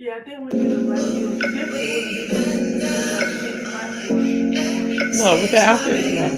Yeah, I think when you look like you, definitely wouldn't be the platform. No, with the outfit, no.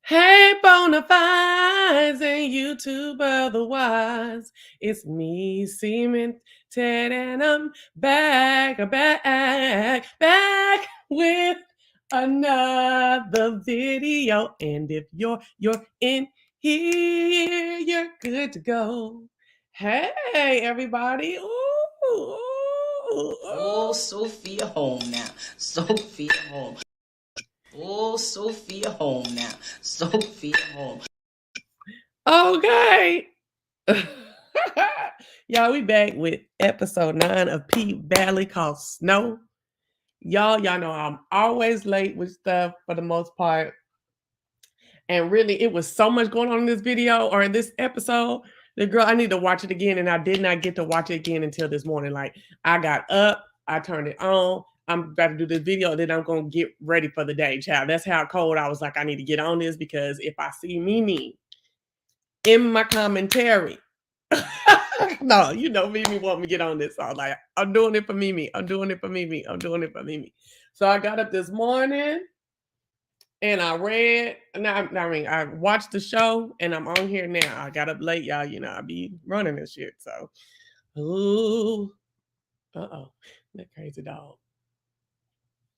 Hey, bona fides and YouTube otherwise. It's me, Seaman Ted, and I'm back with another video. And if you're in here, you're good to go. Hey, everybody. Ooh. Oh, Sophia home now. Sophia home. Oh, Sophia home now. Sophia home. Okay. Y'all, we back with episode 9 of PValley called Snow. Y'all know I'm always late with stuff for the most part. And really, it was so much going on in this video or in this episode. The girl, I need to watch it again, and I did not get to watch it again until this morning. Like, I got up, I turned it on. I'm about to do this video, then I'm going to get ready for the day, child. That's how cold I was like, I need to get on this because if I see Mimi in my commentary, no, you know Mimi want me to get on this. So I'm like, I'm doing it for Mimi. I'm doing it for Mimi. I'm doing it for Mimi. So I got up this morning and I read. I watched the show and I'm on here now. I got up late, y'all. You know, I be running this shit. So, ooh, that crazy dog.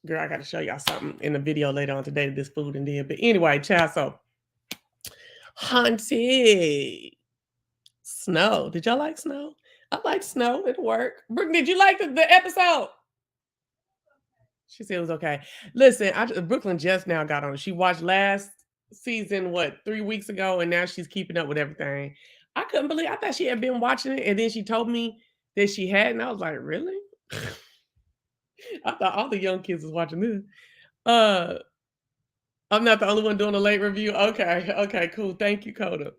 Girl, I got to show y'all something in the video later on today. This food and then. But anyway, child. So, Haunted. Snow. Did y'all like Snow? I like Snow. It worked. Brooke, did you like the episode? She said it was okay. Listen, Brooklyn just now got on. She watched last season, 3 weeks ago, and now she's keeping up with everything. I couldn't believe. I thought she had been watching it, and then she told me that she had, and I was like, really? I thought all the young kids was watching this. I'm not the only one doing a late review. Okay, cool. Thank you, Coda.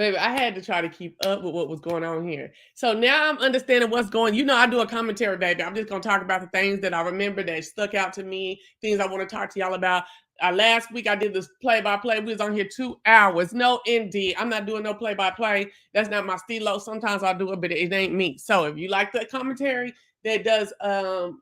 Baby, I had to try to keep up with what was going on here. So now I'm understanding what's going. I do a commentary, baby. I'm just going to talk about the things that I remember that stuck out to me, things I want to talk to y'all about. Last week I did this play-by-play. We was on here 2 hours. No, indeed. I'm not doing no play-by-play. That's not my stilo. Sometimes I'll do it, but it ain't me. So if you like the commentary that does, and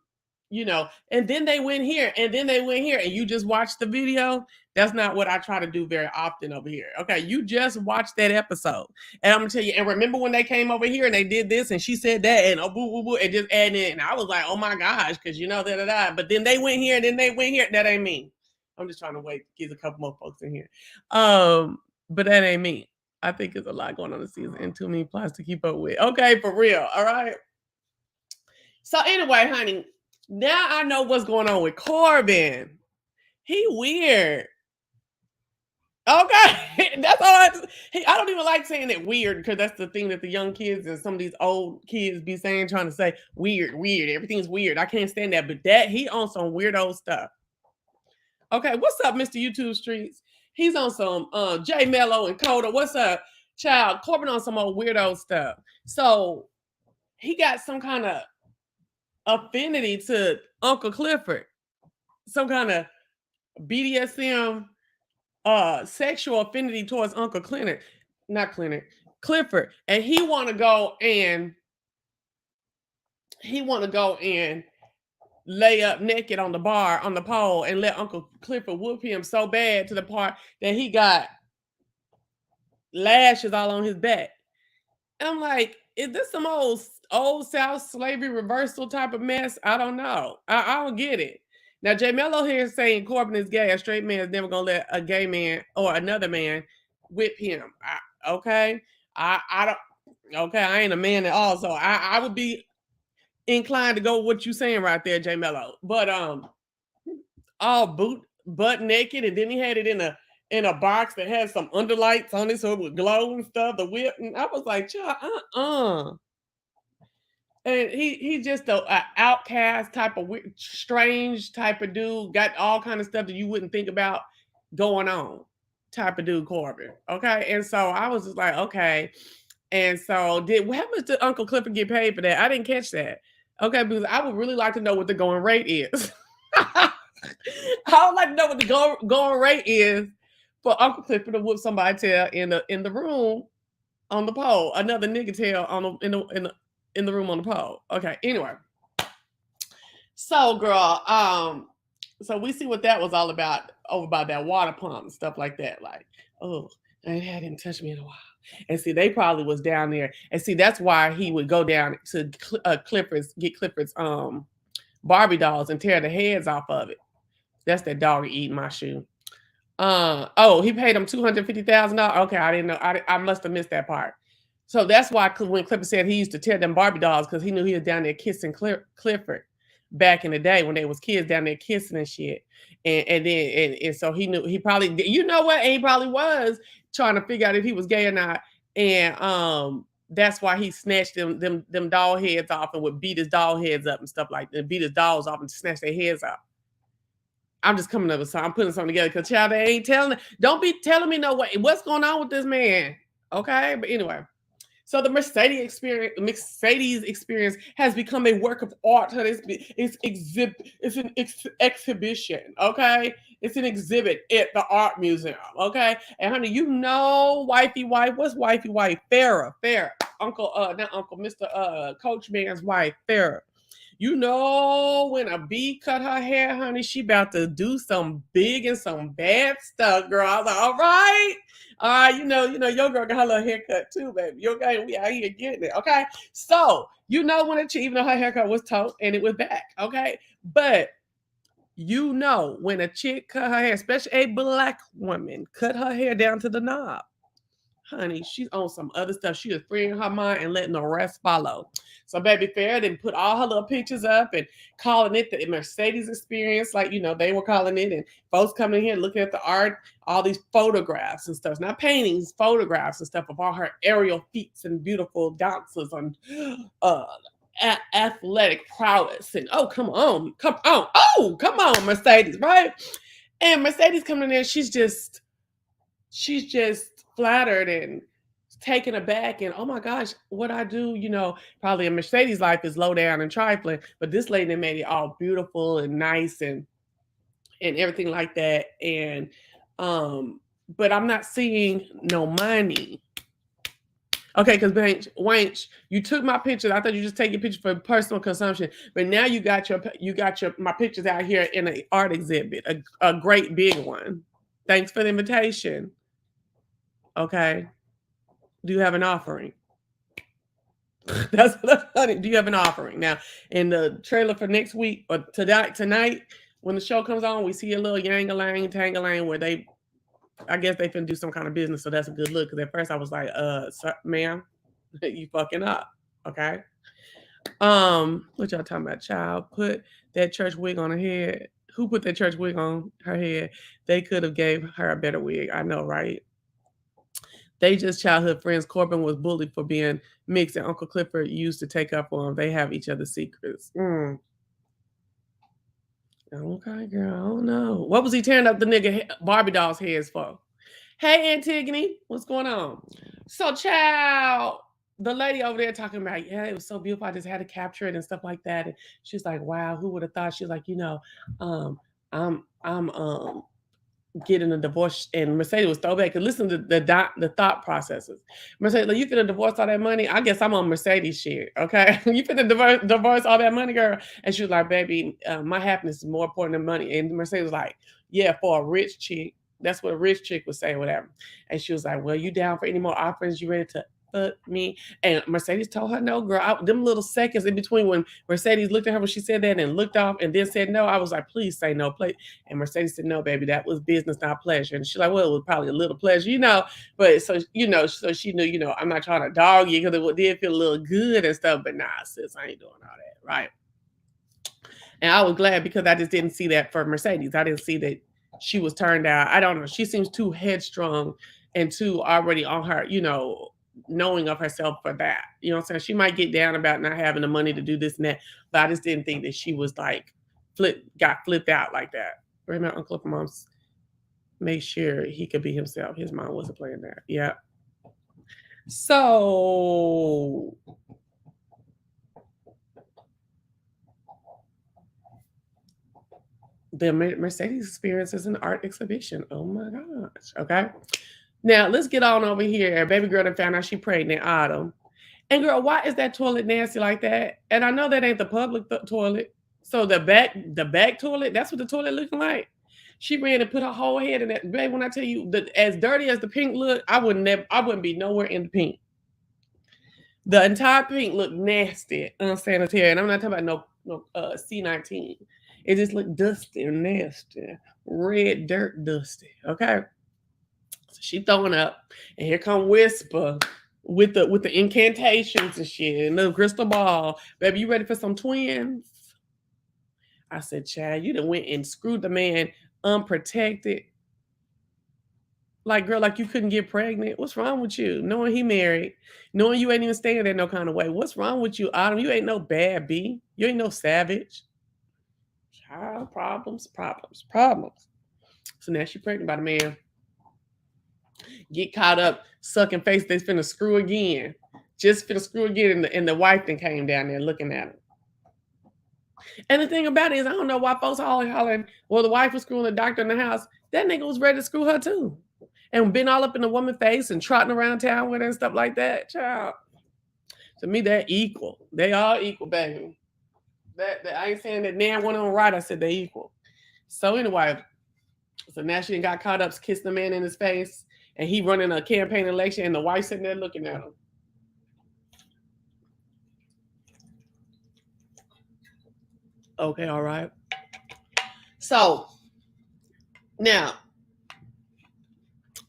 then they went here, and then they went here, and you just watch the video. That's not what I try to do very often over here. Okay, you just watch that episode. And I'm gonna tell you, and remember when they came over here and they did this and she said that and boo, boo, boo, and just adding it. And I was like, oh my gosh, because da. But then they went here and then they went here. That ain't me. I'm just trying to wait, get a couple more folks in here. But that ain't me. I think there's a lot going on this season and too many plots to keep up with. Okay, for real. All right. So anyway, honey, now I know what's going on with Corbin. He weird. Okay, that's all I don't even like saying it weird because that's the thing that the young kids and some of these old kids be saying, trying to say weird. Everything's weird. I can't stand that. But that he on some weirdo stuff. Okay, what's up, Mr. YouTube Streets? He's on some J Mello and Coda. What's up, child? Corbin on some old weirdo stuff. So he got some kind of affinity to Uncle Clifford, some kind of BDSM sexual affinity towards Uncle Clifford, and he want to go and lay up naked on the pole and let Uncle Clifford whoop him so bad to the part that he got lashes all on his back. And I'm like, is this some old South slavery reversal type of mess? I don't know. I don't get it. Now, J Mello here is saying Corbin is gay. A straight man is never gonna let a gay man or another man whip him. I ain't a man at all, so I would be inclined to go with what you saying right there, J Mello. But all butt naked, and then he had it in a box that had some underlights on it so it would glow and stuff, the whip. And I was like, child, And he just a outcast type of weird, strange type of dude, got all kind of stuff that you wouldn't think about going on type of dude, Corbin. Okay. And so I was just like, okay. And so how much did Uncle Clifford get paid for that? I didn't catch that. Okay, because I would really like to know what the going rate is. I would like to know what the going rate is for Uncle Clifford to whoop somebody tail in the room on the pole, another nigga tail in the room on the pole. Okay, anyway. So girl, so we see what that was all about over by that water pump and stuff like that. Like, oh, they hadn't touched me in a while. And see, they probably was down there. And see, that's why he would go down to Clifford's Barbie dolls and tear the heads off of it. That's that dog eating my shoe. He paid him $250,000. Okay, I didn't know. I must have missed that part. So that's why when Clifford said he used to tear them Barbie dolls, because he knew he was down there kissing Clifford back in the day when they was kids down there kissing and shit. And so he knew he probably, you know what? And he probably was trying to figure out if he was gay or not. And that's why he snatched them doll heads off and would beat his doll heads up and stuff like that, beat his dolls off and snatch their heads off. I'm just coming up with something. I'm putting something together because child, they ain't don't be telling me no way. What's going on with this man? Okay, but anyway. So the Mercedes experience has become a work of art. It's an exhibition, okay? It's an exhibit at the art museum, okay? And honey, you know wifey wife. What's wifey wife? Farrah. Mr. Coach Man's wife, Farrah. You know when a bee cut her hair, honey, she about to do some big and some bad stuff, girl. I was like, all right. You know, your girl got her little haircut too, baby. Okay, we out here getting it, okay? So, you know when even though her haircut was tote and it was back, okay? But you know when a chick cut her hair, especially a black woman, cut her hair down to the knob, honey, she's on some other stuff. She is freeing her mind and letting the rest follow. So baby Farrah didn't put all her little pictures up and calling it the Mercedes experience, like, you know, they were calling it, and folks coming in here looking at the art, all these photographs and stuff, not paintings, photographs and stuff of all her aerial feats and beautiful dances and athletic prowess. And come on, Mercedes, right? And Mercedes coming in there, she's just flattered and taken aback and, oh my gosh, what I do, probably a Mercedes life is low down and trifling, but this lady made it all beautiful and nice and everything like that. And but I'm not seeing no money. Okay, because Wanch, you took my pictures. I thought you just take your picture for personal consumption, but now you got my pictures out here in an art exhibit, a great big one. Thanks for the invitation. Okay, do you have an offering? That's funny. Do you have an offering now? In the trailer for next week or tonight, when the show comes on, we see a little yangalang tangalang where I guess they finna do some kind of business, so that's a good look. Because at first I was like, sir, ma'am, you fucking up, okay? What y'all talking about, child? Put that church wig on her head. Who put that church wig on her head? They could have gave her a better wig. I know, right? They just childhood friends. Corbin was bullied for being mixed, and Uncle Clifford used to take up for him. They have each other's secrets. Okay, girl, I don't know. What was he tearing up the nigga Barbie doll's heads for? Hey, Antigone, what's going on? So, child, the lady over there talking about, yeah, it was so beautiful. I just had to capture it and stuff like that. And she's like, wow, who would have thought? She's like, I'm getting a divorce, and Mercedes was throwback. Cause listen to the thought processes. Mercedes, like, you finna divorce all that money? I guess I'm on Mercedes shit. Okay, you finna divorce all that money, girl? And she was like, baby, my happiness is more important than money. And Mercedes was like, yeah, for a rich chick. That's what a rich chick would say, whatever. And she was like, well, you down for any more offerings? You ready to fuck me? And Mercedes told her no, girl. Them little seconds in between when Mercedes looked at her when she said that and looked off and then said no, I was like, please say no, please. And Mercedes said, no, baby, that was business, not pleasure. And she's like, well, it was probably a little pleasure, but so she knew, I'm not trying to dog you because it did feel a little good and stuff, but nah, sis, I ain't doing all that, right? And I was glad because I just didn't see that for Mercedes. I didn't see that she was turned out. I don't know. She seems too headstrong and too already on her, knowing of herself for that. You know what I'm saying? She might get down about not having the money to do this and that, but I just didn't think that she was like got flipped out like that. Remember, Uncle Mom's made sure he could be himself. His mom wasn't playing that. Yeah. So the Mercedes experience is an art exhibition. Oh my gosh. Okay. Now let's get on over here. Baby girl that found out she pregnant Autumn. And girl, why is that toilet nasty like that? And I know that ain't the public toilet. So the back toilet, that's what the toilet looking like. She ran and put her whole head in that. Babe, when I tell you that as dirty as the pink look, I wouldn't be nowhere in the pink. The entire pink looked nasty, unsanitary. And I'm not talking about no C19. It just looked dusty and nasty. Red dirt dusty. Okay. So she throwing up. And here come Whisper with the incantations and shit and the crystal ball. Baby, you ready for some twins? I said, Chad, you done went and screwed the man unprotected. Like, girl, like you couldn't get pregnant. What's wrong with you? Knowing he married, knowing you ain't even staying there no kind of way. What's wrong with you, Autumn? You ain't no bad bee. You ain't no savage. Child, problems. So now she pregnant by the man. Get caught up, sucking face. They finna screw again. Just finna screw again. And the wife then came down there looking at him. And the thing about it is, I don't know why folks hollering, well, the wife was screwing the doctor in the house. That nigga was ready to screw her too. And been all up in the woman's face and trotting around town with her and stuff like that. Child. To me, they're equal. They are equal, baby. That I ain't saying that Nan went on right. I said they equal. So anyway, so now she got caught up kissing the man in his face. And he running a campaign election and the wife sitting there looking at him. Okay, all right. So now,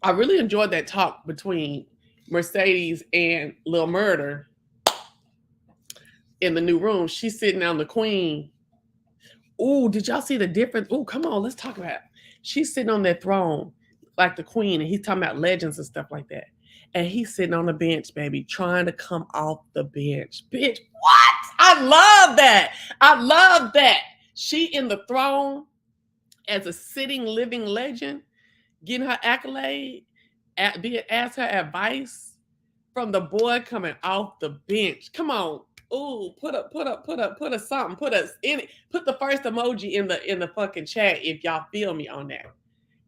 I really enjoyed that talk between Mercedes and Lil Murder in the new room. She's sitting on the queen. Ooh, did y'all see the difference? Ooh, come on, let's talk about it. She's sitting on that throne like the queen, and he's talking about legends and stuff like that. And he's sitting on the bench, baby, trying to come off the bench. Bitch, what? I love that. I love that. She in the throne as a sitting, living legend, getting her accolade, being asked her advice from the boy coming off the bench. Come on. Ooh, put a something. Put us in it. Put the first emoji in the fucking chat if y'all feel me on that.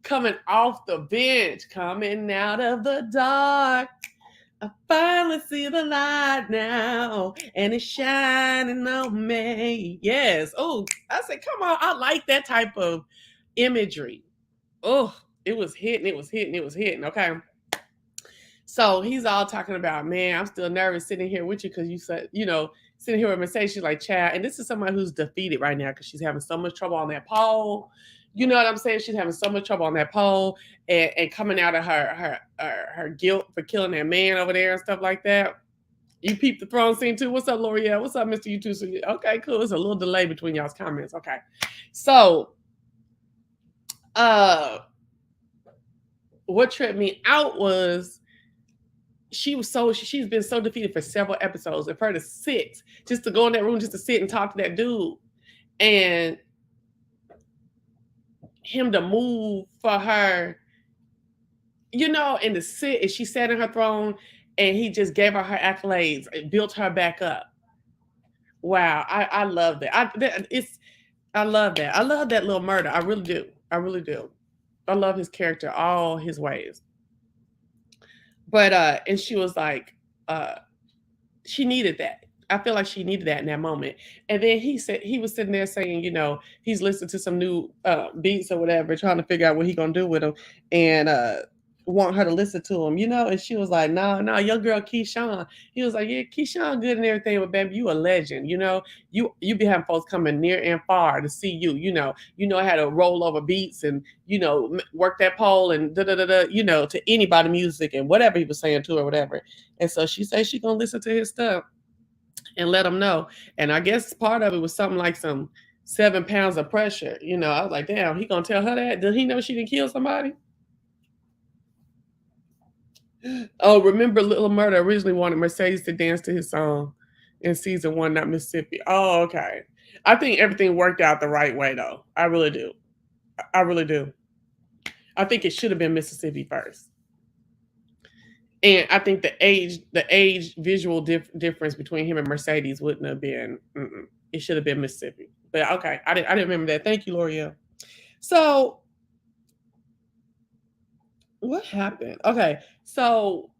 Coming off the bench, coming out of the dark. I finally see the light now, and it's shining on me. Yes. Oh, I said, come on. I like that type of imagery. Oh, it was hitting. It was hitting. It was hitting. Okay. So he's all talking about, man, I'm still nervous sitting here with you because you said, sitting here with Mercedes. She's like, Chad, and this is somebody who's defeated right now because she's having so much trouble on that pole. You know what I'm saying? She's having so much trouble on that pole and coming out of her guilt for killing that man over there and stuff like that. You peeped the throne scene too. What's up, L'Oreal? What's up, Mr. YouTube? Okay, cool. It's a little delay between y'all's comments. Okay. So, what tripped me out was she's been so defeated for several episodes. And for her to sit, just to go in that room, just to sit and talk to that dude, and him to move for her, and to sit, and she sat in her throne, and he just gave her accolades, and built her back up. Wow, I love that. I love that. I love that little murder. I really do. I really do. I love his character, all his ways. But and she was like, she needed that. I feel like she needed that in that moment. And then he was sitting there saying, he's listening to some new beats or whatever, trying to figure out what he gonna do with them, and want her to listen to him, And she was like, no, your girl Keyshawn. He was like, yeah, Keyshawn good and everything, but baby, you a legend, You be having folks coming near and far to see you, I had to roll over beats and work that pole and to anybody music and whatever he was saying to her, whatever. And so she said she gonna listen to his stuff and let him know. And I guess part of it was something like some 7 pounds of pressure. I was like, damn, he gonna tell her that? Did he know she didn't kill somebody? Oh, remember Little Murder originally wanted Mercedes to dance to his song in season 1, not Mississippi. Oh, okay. I think everything worked out the right way, though. I really do. I really do. I think it should have been Mississippi first. And I think the age visual difference between him and Mercedes wouldn't have been. It should have been Mississippi. But okay, I didn't remember that. Thank you, L'Oreal. So what happened? Okay, so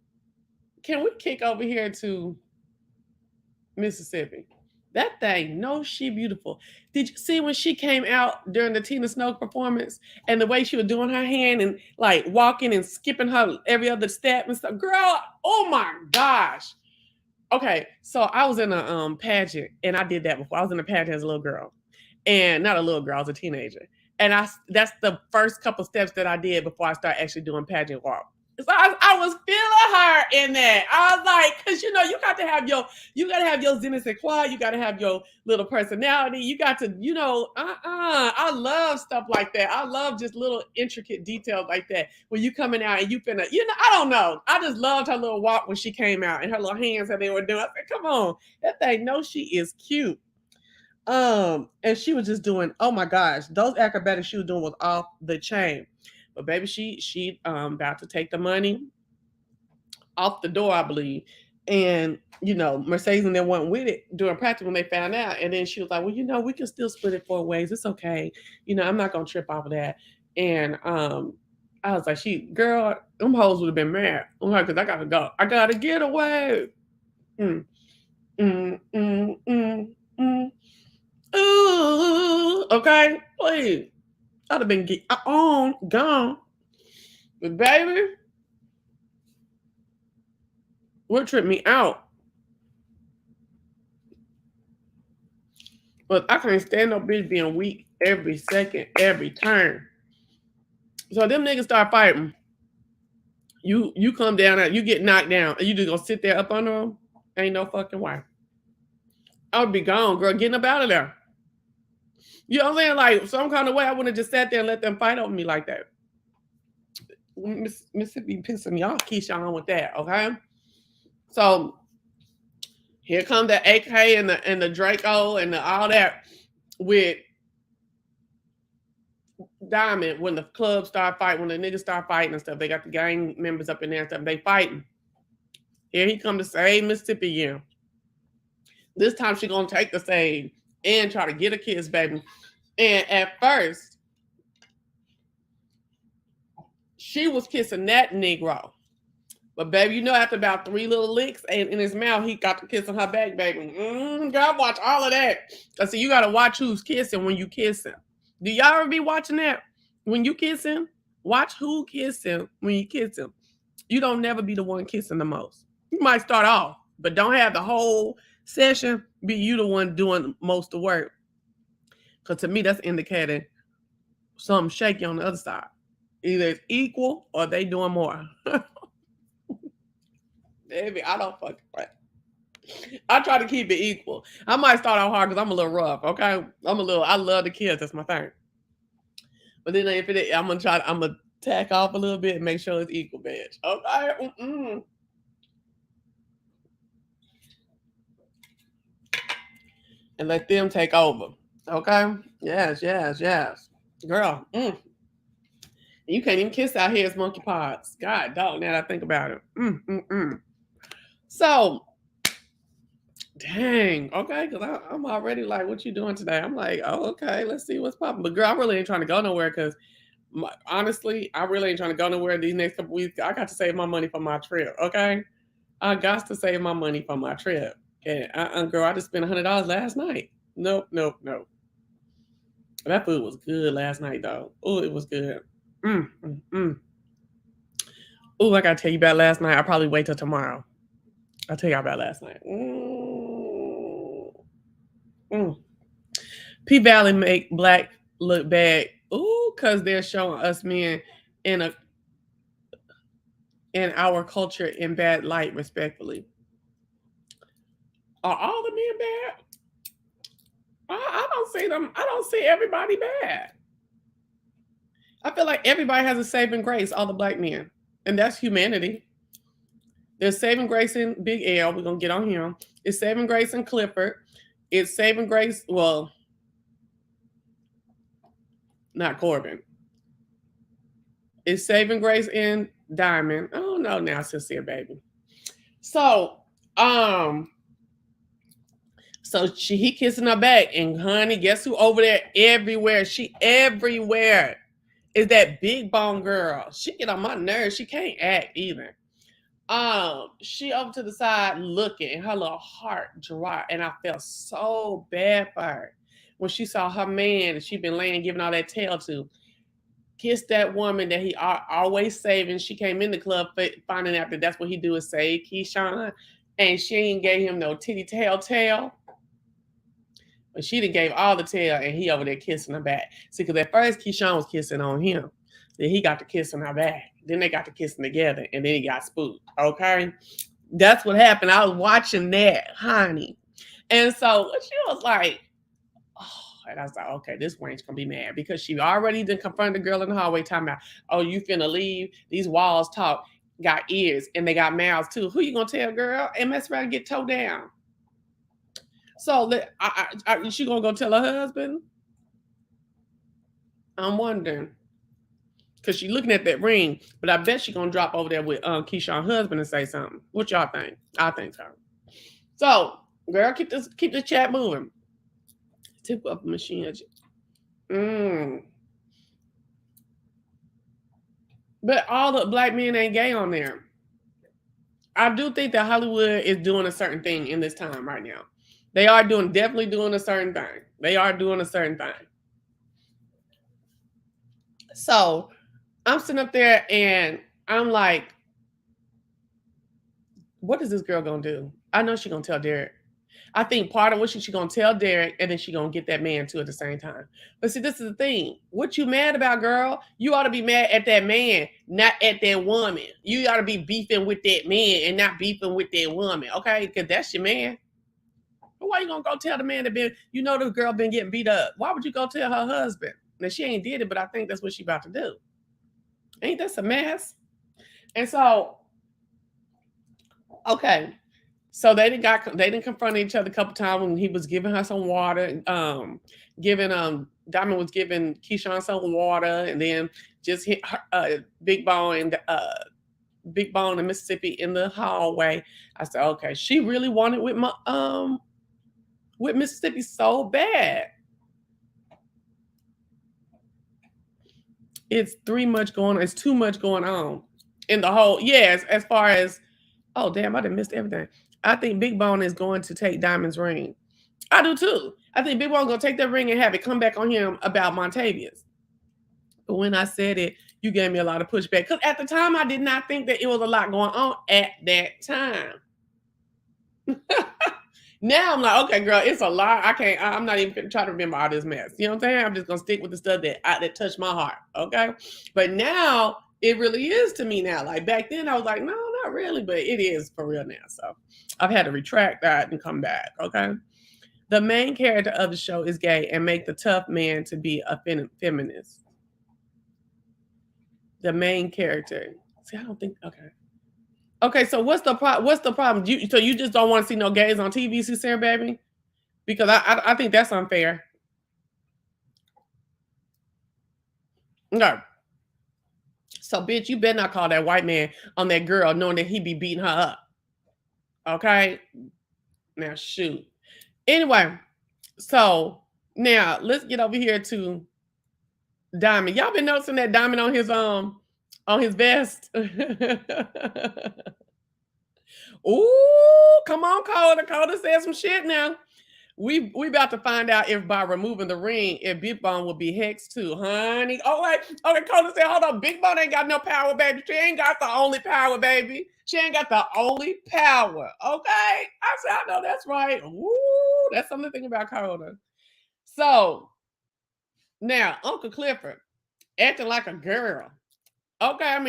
can we kick over here to Mississippi? That thing, no, she beautiful. Did you see when she came out during the Tina Snow performance and the way she was doing her hand and like walking and skipping her every other step and stuff? Girl, oh my gosh. Okay, so I was in a pageant and I did that before. I was in a pageant as a little girl. And not a little girl, I was a teenager. And that's the first couple steps that I did before I started actually doing pageant walk. So I was feeling her in that. I was like, because you got to have your zenith and quiet. You got to have your little personality. You got to, I love stuff like that. I love just little intricate details like that. When you coming out and you finna, I don't know. I just loved her little walk when she came out and her little hands that they were doing. I said, come on, that thing, no, she is cute. And she was just doing, oh my gosh, those acrobatics she was doing was off the chain. But baby, she about to take the money off the door, I believe. And Mercedes and them went with it during practice when they found out. And then she was like, well, we can still split it 4 ways. It's okay. I'm not gonna trip off of that. And I was like, girl, them hoes would have been mad. Because I gotta go. I gotta get away. Ooh, okay, please. I'd have been gone. But baby, what tripped me out was I can't stand no bitch being weak every second, every turn. So them niggas start fighting. You come down, you get knocked down, and you just gonna sit there up under them? Ain't no fucking way. I would be gone, girl, getting up out of there. You know what I'm saying? Like, some kind of way, I wouldn't have just sat there and let them fight over me like that. Mississippi pissing y'all Keyshawn with that, okay? So here comes the AK and the Draco and all that with Diamond when the clubs start fighting, when the niggas start fighting and stuff. They got the gang members up in there and stuff. They fighting. Here he come to save Mississippi again. This time she gonna take the save and try to get a kiss, baby. And at first, she was kissing that Negro. But baby, you know, after about 3 little licks in his mouth, he got to kissing her back, baby. God, watch all of that. I see, you gotta watch who's kissing when you kissing. Do y'all ever be watching that when you kissing? Watch who kissing when you kissing. You don't never be the one kissing the most. You might start off, but don't have the whole session be you the one doing most of the work. Because to me, that's indicating something shaky on the other side. Either it's equal or they doing more. Baby, I don't fucking play. I try to keep it equal. I might start out hard because I'm a little rough, okay? I love the kids, that's my thing. But then if it, I'm gonna tack off a little bit and make sure it's equal, bitch. Okay. And let them take over. Okay? Yes. Girl. You can't even kiss out here as monkey pods. God dog, now that I think about it. So, dang, okay, because I'm already like, what you doing today? I'm like, oh, okay, let's see what's popping. But girl, I really ain't trying to go nowhere because honestly, I really ain't trying to go nowhere these next couple weeks. I got to save my money for my trip, okay? I got to save my money for my trip. And girl, I just spent $100 last night. Nope. That food was good last night, though. Oh, it was good. Oh, I gotta tell you about last night. I'll probably wait till tomorrow. I'll tell you about last night. PValley make black look bad. Ooh, because they're showing us men in our culture in bad light, respectfully. Are all the men bad? I don't see them. I don't see everybody bad. I feel like everybody has a saving grace, all the black men. And that's humanity. There's saving grace in Big L. We're going to get on him. It's saving grace in Clifford. It's saving grace, well, not Corbin. It's saving grace in Diamond. Oh, no, now Sincere, baby. So, he kissing her back, and honey, guess who over there everywhere? She everywhere is that big bone girl. She get on my nerves. She can't act either. She over to the side looking, and her little heart dry, and I felt so bad for her when she saw her man and she been laying giving all that tail to kiss that woman that he always saving. She came in the club finding out that that's what he do is save Keyshawn, and she ain't gave him no titty tail. But she done gave all the tail, and he over there kissing her back. See, because at first Keyshawn was kissing on him. Then he got to kissing her back. Then they got to kissing together, and then he got spooked. Okay? That's what happened. I was watching that, honey. And so she was like, oh, and I was like, okay, this wench gonna be mad because she already done confronted the girl in the hallway talking about, oh, you finna leave? These walls talk, got ears, and they got mouths too. Who you gonna tell, girl? And mess around and get towed down. So she gonna go tell her husband? I'm wondering. Because she looking at that ring, but I bet she gonna drop over there with Keyshawn's husband and say something. What y'all think? I think so. So, girl, keep the chat moving. Tip up the machine. But all the black men ain't gay on there. I do think that Hollywood is doing a certain thing in this time right now. They are definitely doing a certain thing. They are doing a certain thing. So I'm sitting up there and I'm like, what is this girl gonna do? I know she's gonna tell Derek. I think part of what she's gonna tell Derek, and then she's gonna get that man too at the same time. But see, this is the thing. What you mad about, girl? You ought to be mad at that man, not at that woman. You ought to be beefing with that man and not beefing with that woman, okay? Because that's your man. Why you gonna go tell the man that the girl been getting beat up? Why would you go tell her husband? Now she ain't did it, but I think that's what she about to do. Ain't this a mess? And so, okay. So they didn't confront each other a couple times when he was giving her some water. Diamond was giving Keyshawn some water, and then just hit Big Bone and Big Bone in Mississippi in the hallway. I said, okay, she really wanted with Mississippi so bad. It's too much going on in the whole. Yes, as far as, oh damn, I done missed everything. I think Big Bone is going to take Diamond's ring. I do too. I think Big Bone gonna take that ring and have it come back on him about Montavious. But when I said it, you gave me a lot of pushback. Because at the time, I did not think that it was a lot going on at that time. Now I'm like, okay, girl, it's a lot. I'm not even trying to remember all this mess. You know what I'm saying? I'm just gonna stick with the stuff that touched my heart. Okay. But now it really is to me now. Like back then, I was like, no, not really, but it is for real now. So I've had to retract that and come back. Okay. The main character of the show is gay and make the tough man to be a feminist. The main character. See, I don't think. Okay. Okay, so what's the problem? So you just don't want to see no gays on TV, Sincere Baby? Because I think that's unfair. No. So bitch, you better not call that white man on that girl knowing that he be beating her up. Okay? Now shoot. Anyway, so now let's get over here to Diamond. Y'all been noticing that Diamond on his vest? Ooh, come on, Coda. Coda said some shit now. We about to find out if by removing the ring, if Big Bone will be hexed too, honey. Oh, wait. Okay, Coda said, hold on. Big Bone ain't got no power, baby. She ain't got the only power, baby. She ain't got the only power. Okay? I said, I know that's right. Ooh, that's something to think about, Coda. So, now, Uncle Clifford acting like a girl. Okay, I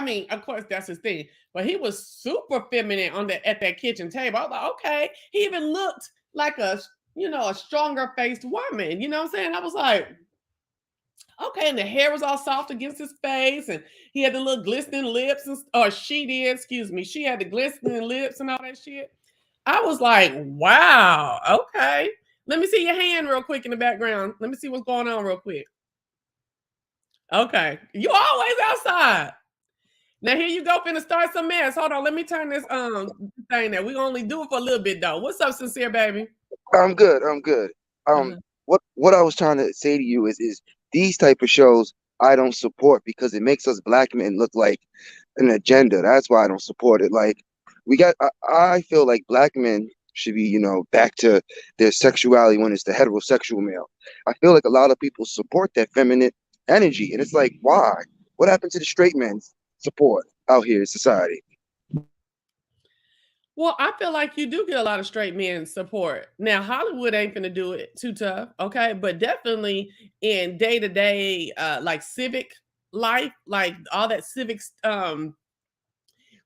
mean, of course that's his thing, but he was super feminine at that kitchen table. I was like, okay, he even looked like a stronger faced woman. You know what I'm saying? I was like, okay, and the hair was all soft against his face, and he had the little glistening lips, or she did, excuse me, she had the glistening lips and all that shit. I was like, wow, okay. Let me see your hand real quick in the background. Let me see what's going on real quick. Okay, you always outside. Now here you go, finna start some mess. Hold on, let me turn this thing there. We only do it for a little bit though. What's up, Sincere Baby? I'm good. I'm good. Uh-huh. What I was trying to say to you is these type of shows I don't support because it makes us black men look like an agenda. That's why I don't support it. Like I feel like black men should be, back to their sexuality when it's the heterosexual male. I feel like a lot of people support that feminine energy, and it's like, why? What happened to the straight men's support out here in society? Well, I feel like you do get a lot of straight men support. Now, Hollywood ain't gonna do it too tough, okay? But definitely in day-to-day like civic life, like all that civics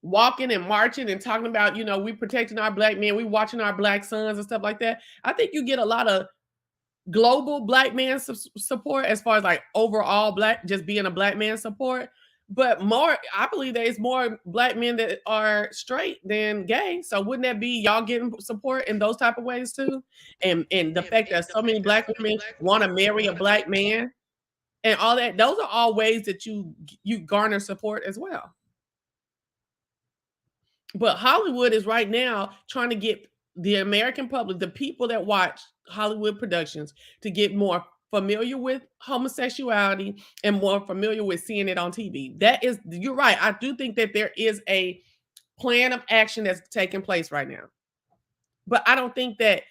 walking and marching and talking about, we protecting our black men, we watching our black sons and stuff like that. I think you get a lot of global black man support as far as like overall black, just being a black man support. But more, I believe there's more black men that are straight than gay. So wouldn't that be y'all getting support in those type of ways too? And the fact that so many black women want to marry a black man and all that, those are all ways that you garner support as well. But Hollywood is right now trying to get the American public, the people that watch Hollywood productions, to get more familiar with homosexuality and more familiar with seeing it on TV. You're right. I do think that there is a plan of action that's taking place right now. But I don't think that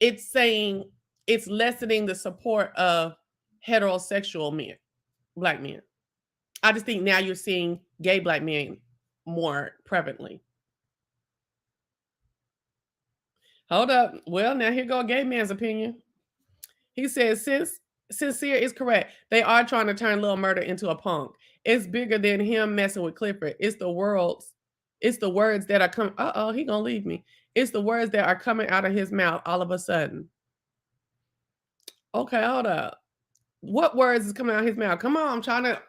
it's saying it's lessening the support of heterosexual men, black men. I just think now you're seeing gay black men more prevalently. Hold up. Well, now here go a gay man's opinion. He says, Sincere is correct. They are trying to turn Lil Murder into a punk. It's bigger than him messing with Clifford. It's the words that are coming. He gonna leave me. It's the words that are coming out of his mouth all of a sudden. Okay, hold up. What words is coming out of his mouth? Come on, I'm trying to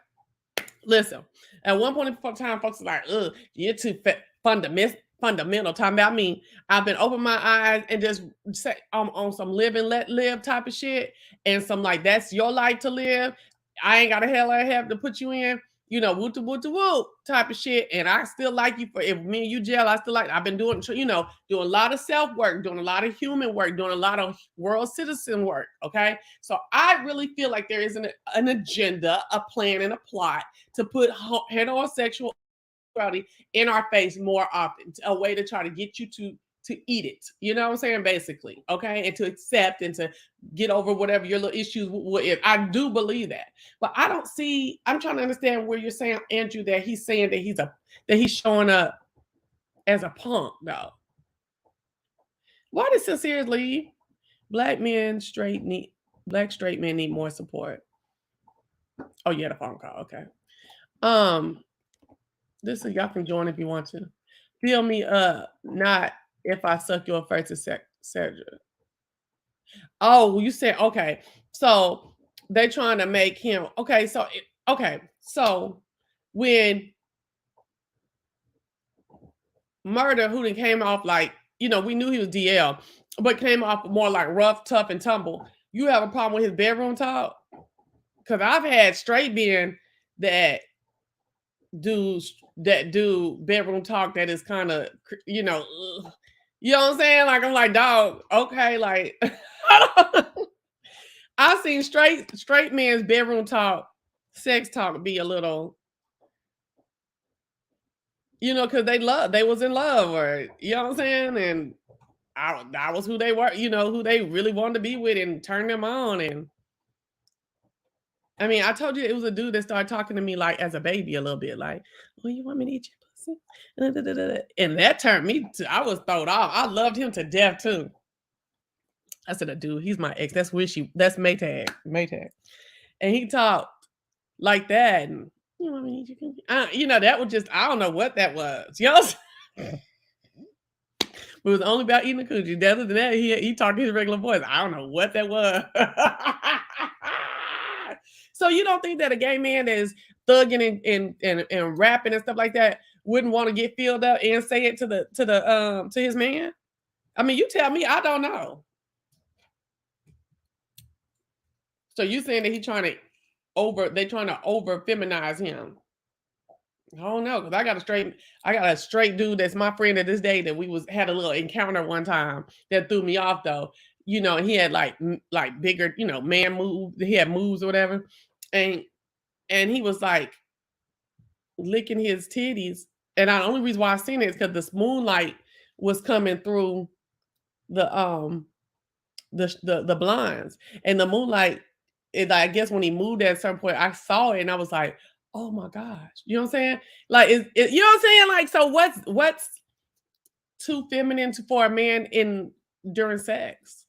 listen. At one point in time, folks are like, ugh, you're too fundamental talking about me. I've been open my eyes and just say on some live and let live type of shit, and some like that's your life to live. I ain't got a hell I have to put you in. you know, woo woo type of shit. And I still like you for if me and you gel, I still like. I've been doing, you know, doing a lot of self work, doing a lot of human work, doing a lot of world citizen work. Okay, so I really feel like there is an agenda, a plan, and a plot to put heterosexual in our face more often, a way to try to get you to eat it. You know what I'm saying? Basically, okay, and to accept and to get over whatever your little issues with. I do believe that, but I don't see. I'm trying to understand where you're saying, Andrew, that he's saying that he's showing up as a punk, though. Why did Sincere leave? Black straight men need more support. Oh, you had a phone call. Okay. This is y'all can join if you want to. Feel me not if I suck your first Cedric. Oh, you said okay. So they trying to make him okay. So when Murder, who then came off like, you know, we knew he was DL, but came off more like rough, tough, and tumble. You have a problem with his bedroom talk? Because I've had straight men that do bedroom talk that is kind of, you know, you know what I'm saying? Like, I'm like, dog, okay, like I've seen straight men's bedroom talk, sex talk be a little, you know, because they was in love, or you know what I'm saying, and that was who they were, you know, who they really wanted to be with and turn them on. And I mean, I told you it was a dude that started talking to me like as a baby a little bit, like, "Oh, you want me to eat your pussy?" And that turned me to, I was thrown off. I loved him to death too. I said, "A dude, he's my ex. That's Wishy. That's Maytag. And he talked like that. And you want me to eat your pussy? You know, that was just, I don't know what that was. You know what I'm saying? It was only about eating the coochie. Other than that, he talked his regular voice. I don't know what that was. So you don't think that a gay man that is thugging and rapping and stuff like that wouldn't want to get filled up and say it to his man? I mean, you tell me. I don't know. So you saying that they're trying to over feminize him? I don't know, because I got a straight dude that's my friend at this day that we had a little encounter one time that threw me off though. You know, and he had like bigger, you know, man moves. He had moves or whatever, and he was like licking his titties. And the only reason why I seen it is because this moonlight was coming through the blinds, and the moonlight. I guess when he moved at a certain point, I saw it and I was like, oh my gosh. You know what I'm saying? Like, you know what I'm saying? Like, so what's too feminine for a man during sex?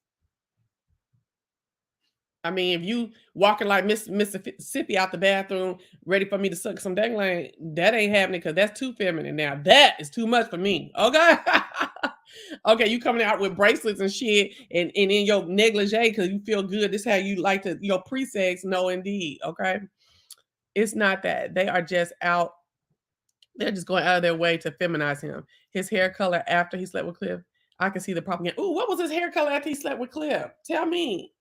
I mean, if you walking like Mississippi out the bathroom, ready for me to suck some dangling, that ain't happening because that's too feminine. Now that is too much for me. Okay. Okay, you coming out with bracelets and shit and in your negligee because you feel good. This is how you like to your pre-sex. No, indeed. Okay. It's not that. They are just out. They're just going out of their way to feminize him. His hair color after he slept with Cliff. I can see the propaganda. Ooh, what was his hair color after he slept with Cliff? Tell me.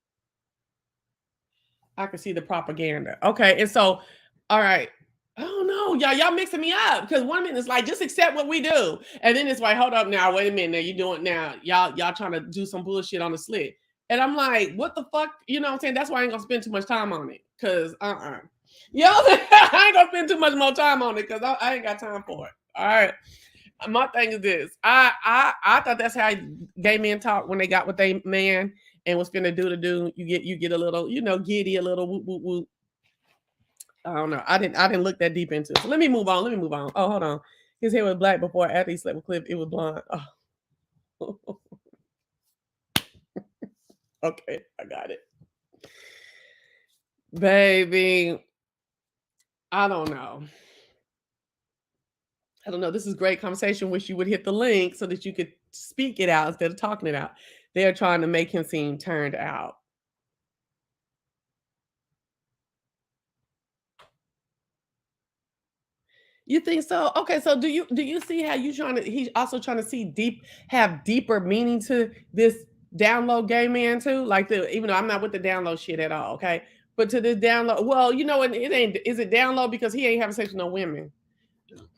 I can see the propaganda. Okay, and so, all right. Oh no, y'all mixing me up because one minute it's like just accept what we do, and then it's like hold up now, wait a minute, now you doing now y'all trying to do some bullshit on the slit, and I'm like, what the fuck, you know what I'm saying? That's why I ain't gonna spend too much time on it, cause you know I ain't gonna spend too much more time on it because I ain't got time for it. All right, my thing is this, I thought that's how gay men talk when they got with their man and was finna do. You get a little, you know, giddy, a little whoop whoop whoop. I don't know. I didn't look that deep into it. So let me move on. Oh, hold on. His hair was black before. After he slept with Cliff, it was blonde. Oh. Okay, I got it. Baby, I don't know. This is great conversation. Wish you would hit the link so that you could speak it out instead of talking it out. They're trying to make him seem turned out. You think so? Okay, so do you see how he's also trying to have deeper meaning to this download gay man too? Like even though I'm not with the download shit at all, okay? But to this download, well, you know, and it ain't. Is it download because he ain't having sex with no women?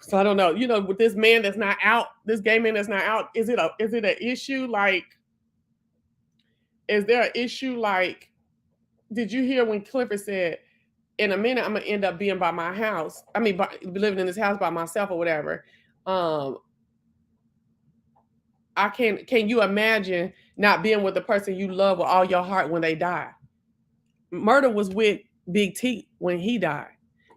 So I don't know. You know, with this man that's not out, this gay man that's not out, is it an issue? Like, is there an issue? Like, did you hear when Clifford said, "In a minute, I'm gonna end up being by my house. I mean, living in this house by myself or whatever." I can you imagine not being with the person you love with all your heart when they die? Murder was with Big T when he died.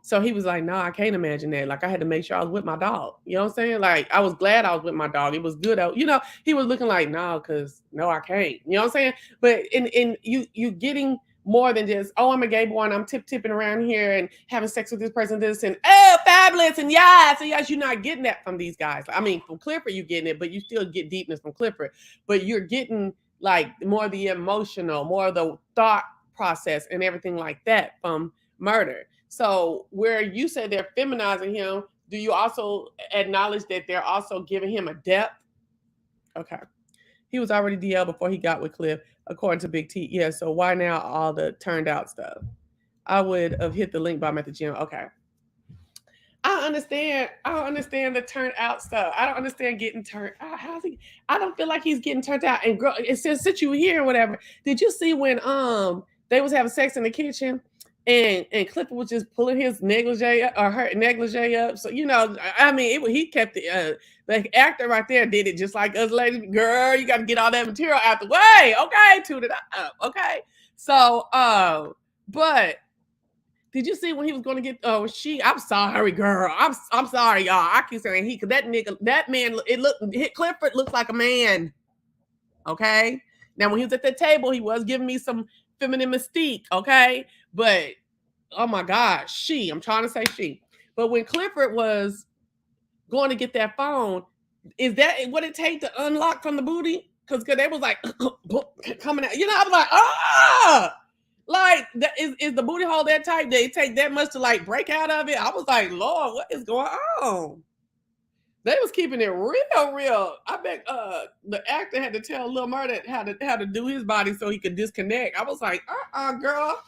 So he was like, "No, I can't imagine that. Like, I had to make sure I was with my dog." You know what I'm saying? Like, I was glad I was with my dog. It was good. You know, he was looking like, "No, because no, I can't." You know what I'm saying? But in you getting more than just, "Oh, I'm a gay boy and I'm tipping around here and having sex with this person, this and oh, fabulous and yes, and yes." You're not getting that from these guys. I mean, from Clifford, you're getting it, but you still get deepness from Clifford. But you're getting like more of the emotional, more of the thought process and everything like that from Murder. So where you say they're feminizing him, do you also acknowledge that they're also giving him a depth? Okay. He was already DL before he got with Cliff, according to Big T. Yeah, so why now all the turned out stuff? I would have hit the link by him at the gym. Okay. I don't understand the turned out stuff. I don't understand getting turned out. How's he? I don't feel like he's getting turned out. And girl, it says since you here or whatever. Did you see when they was having sex in the kitchen and Clifford was just pulling his negligee or her negligee up? So you know, I mean, he kept the actor right there did it just like us ladies. Girl, you got to get all that material out the way. Okay, tune it up. Okay, so but. Did you see when he was going to get? Oh, I'm sorry, girl. I'm sorry, y'all. I keep saying he, because that man. Clifford looks like a man. Okay. Now when he was at the table, he was giving me some feminine mystique. Okay, but oh my gosh, I'm trying to say she. But when Clifford was going to get that phone, is that what it take to unlock from the booty? Because they was like coming out. You know, I was like, ah. Like, is the booty hole that tight? They take that much to like break out of it? I was like, Lord, what is going on? They was keeping it real. I bet the actor had to tell Lil Murder how to do his body so he could disconnect. I was like, girl.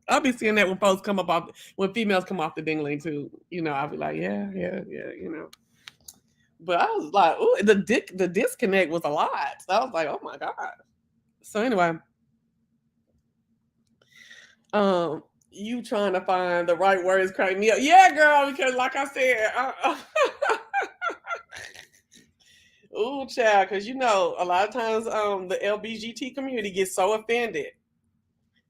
I'll be seeing that when folks come up when females come off the dingling too. You know, I'll be like, yeah, you know. But I was like, ooh, the disconnect was a lot. So I was like, oh my God. So anyway, you trying to find the right words crack me up. Yeah, girl, because like I said, ooh, child, because you know, a lot of times the LGBT community gets so offended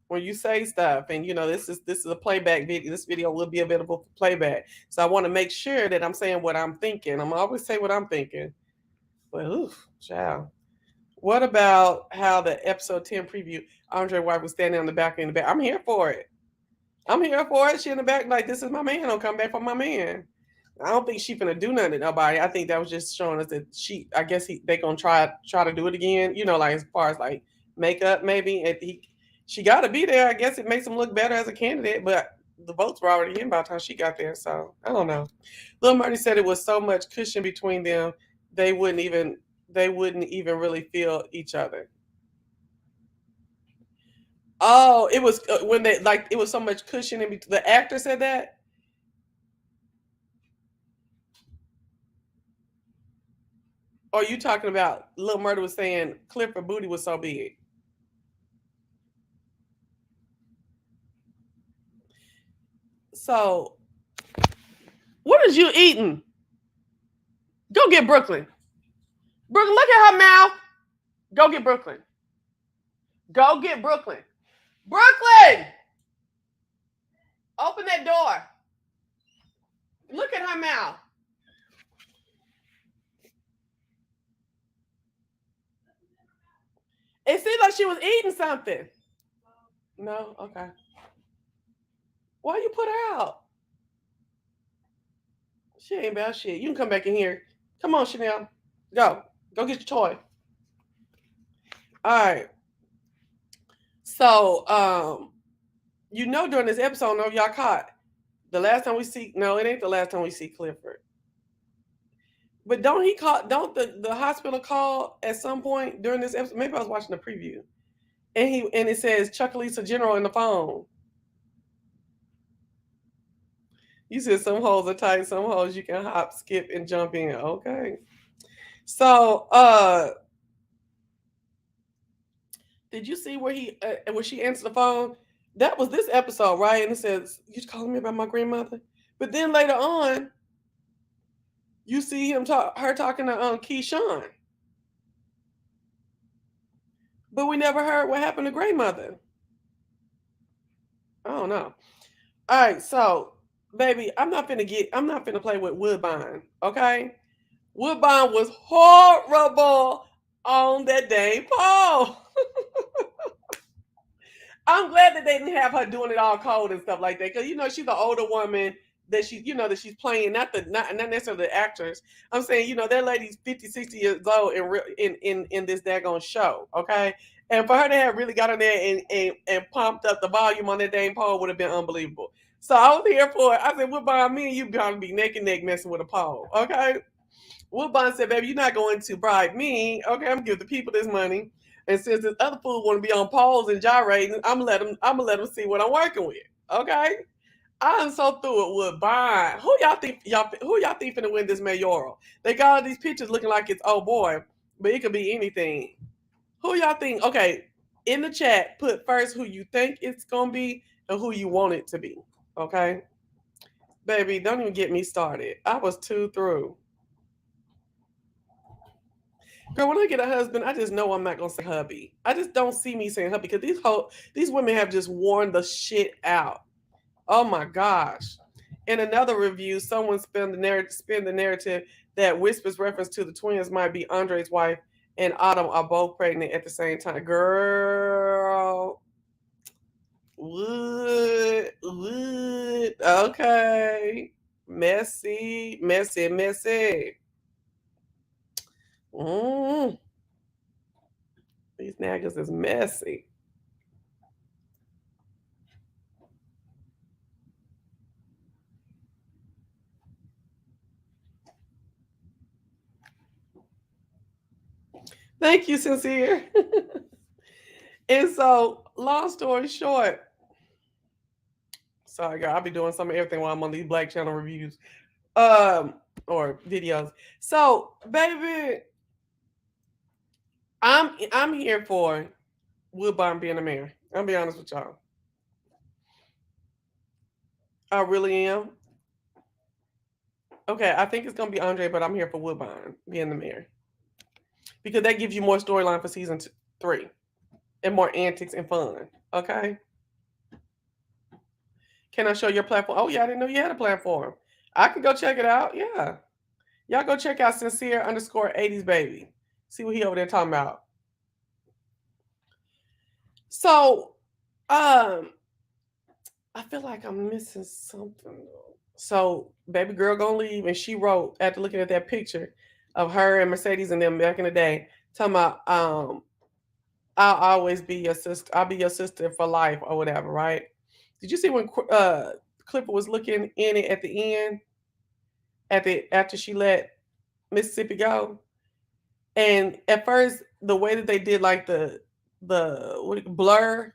when you say stuff, and you know, this is a playback video. This video will be available for playback. So I want to make sure that I'm saying what I'm thinking. I'm always say what I'm thinking. But oof, child. What about how the episode 10 preview, Andre White was standing on the balcony in the back? I'm here for it. She in the back like, this is my man. Don't come back for my man. I don't think she finna do nothing to nobody. I think that was just showing us that I guess they gonna try to do it again. You know, like as far as like makeup maybe. And she got to be there. I guess it makes him look better as a candidate, but the votes were already in by the time she got there. So I don't know. Lil Marty said it was so much cushion between them, they wouldn't even really feel each other. Oh, it was when it was so much cushion in between. The actor said that. Or are you talking about Lil Murder was saying Clifford booty was so big? So, what is you eating? Go get Brooklyn. Brooklyn, look at her mouth. Go get Brooklyn. Go get Brooklyn. Brooklyn! Open that door. Look at her mouth. It seemed like she was eating something. No? Okay. Why you put her out? She ain't about shit. You can come back in here. Come on, Chanel. Go. Go get your toy. All right. So, you know, during this episode, no, y'all caught. The last time we see, no, it ain't the last time we see Clifford. But don't the hospital call at some point during this episode? Maybe I was watching the preview. and it says Chuckalisa General in the phone. You said some holes are tight, some holes you can hop, skip, and jump in. Okay. So, did you see where when she answered the phone? That was this episode, right? And it says, "You calling me about my grandmother?" But then later on, you see her talking to Keyshawn. But we never heard what happened to grandmother. I don't know. All right, so baby, I'm not finna play with Woodbine, okay? Woodbine was horrible on that dang pole. I'm glad that they didn't have her doing it all cold and stuff like that, because she's an older woman that that she's playing, not necessarily the actors. I'm saying, that lady's 50, 60 years old in this daggone show, okay? And for her to have really got on there and pumped up the volume on that dang pole would have been unbelievable. So I was here for it. I said, Woodbine, me and you gonna be neck and neck messing with a pole, okay? Woodbine said, baby, you're not going to bribe me. Okay, I'm gonna give the people this money. And since this other fool want to be on poles and gyrating, I'm gonna let him see what I'm working with. Okay? I'm so through it with Woodbine. Who y'all think finna win this mayoral? They got all these pictures looking like it's oh boy, but it could be anything. Who y'all think? Okay, in the chat, put first who you think it's gonna be and who you want it to be. Okay? Baby, don't even get me started. I was too through. Girl, when I get a husband, I just know I'm not gonna say hubby. I just don't see me saying hubby because these women have just worn the shit out. Oh my gosh. In another review, someone spun the narrative that Whisper's reference to the twins might be Andre's wife and Autumn are both pregnant at the same time. Girl. Would. Okay. Messy. Mm. These niggas is messy. Thank you, Sincere. And so, long story short, sorry, girl, I'll be doing some of everything while I'm on these Black Channel reviews, or videos. So, baby, I'm here for Woodbine being the mayor. I'll be honest with y'all. I really am. Okay, I think it's gonna be Andre, but I'm here for Woodbine being the mayor because that gives you more storyline for season 3 and more antics and fun. Okay. Can I show your platform? Oh yeah, I didn't know you had a platform. I can go check it out. Yeah. Y'all go check out sincere_80s baby. See what he over there talking about. So, I feel like I'm missing something. So, baby girl gonna leave, and she wrote after looking at that picture of her and Mercedes and them back in the day, talking about I'll always be your sister. I'll be your sister for life or whatever, right? Did you see when Clipper was looking in it at the end, after she let Mississippi go? And at first, the way that they did like the blur,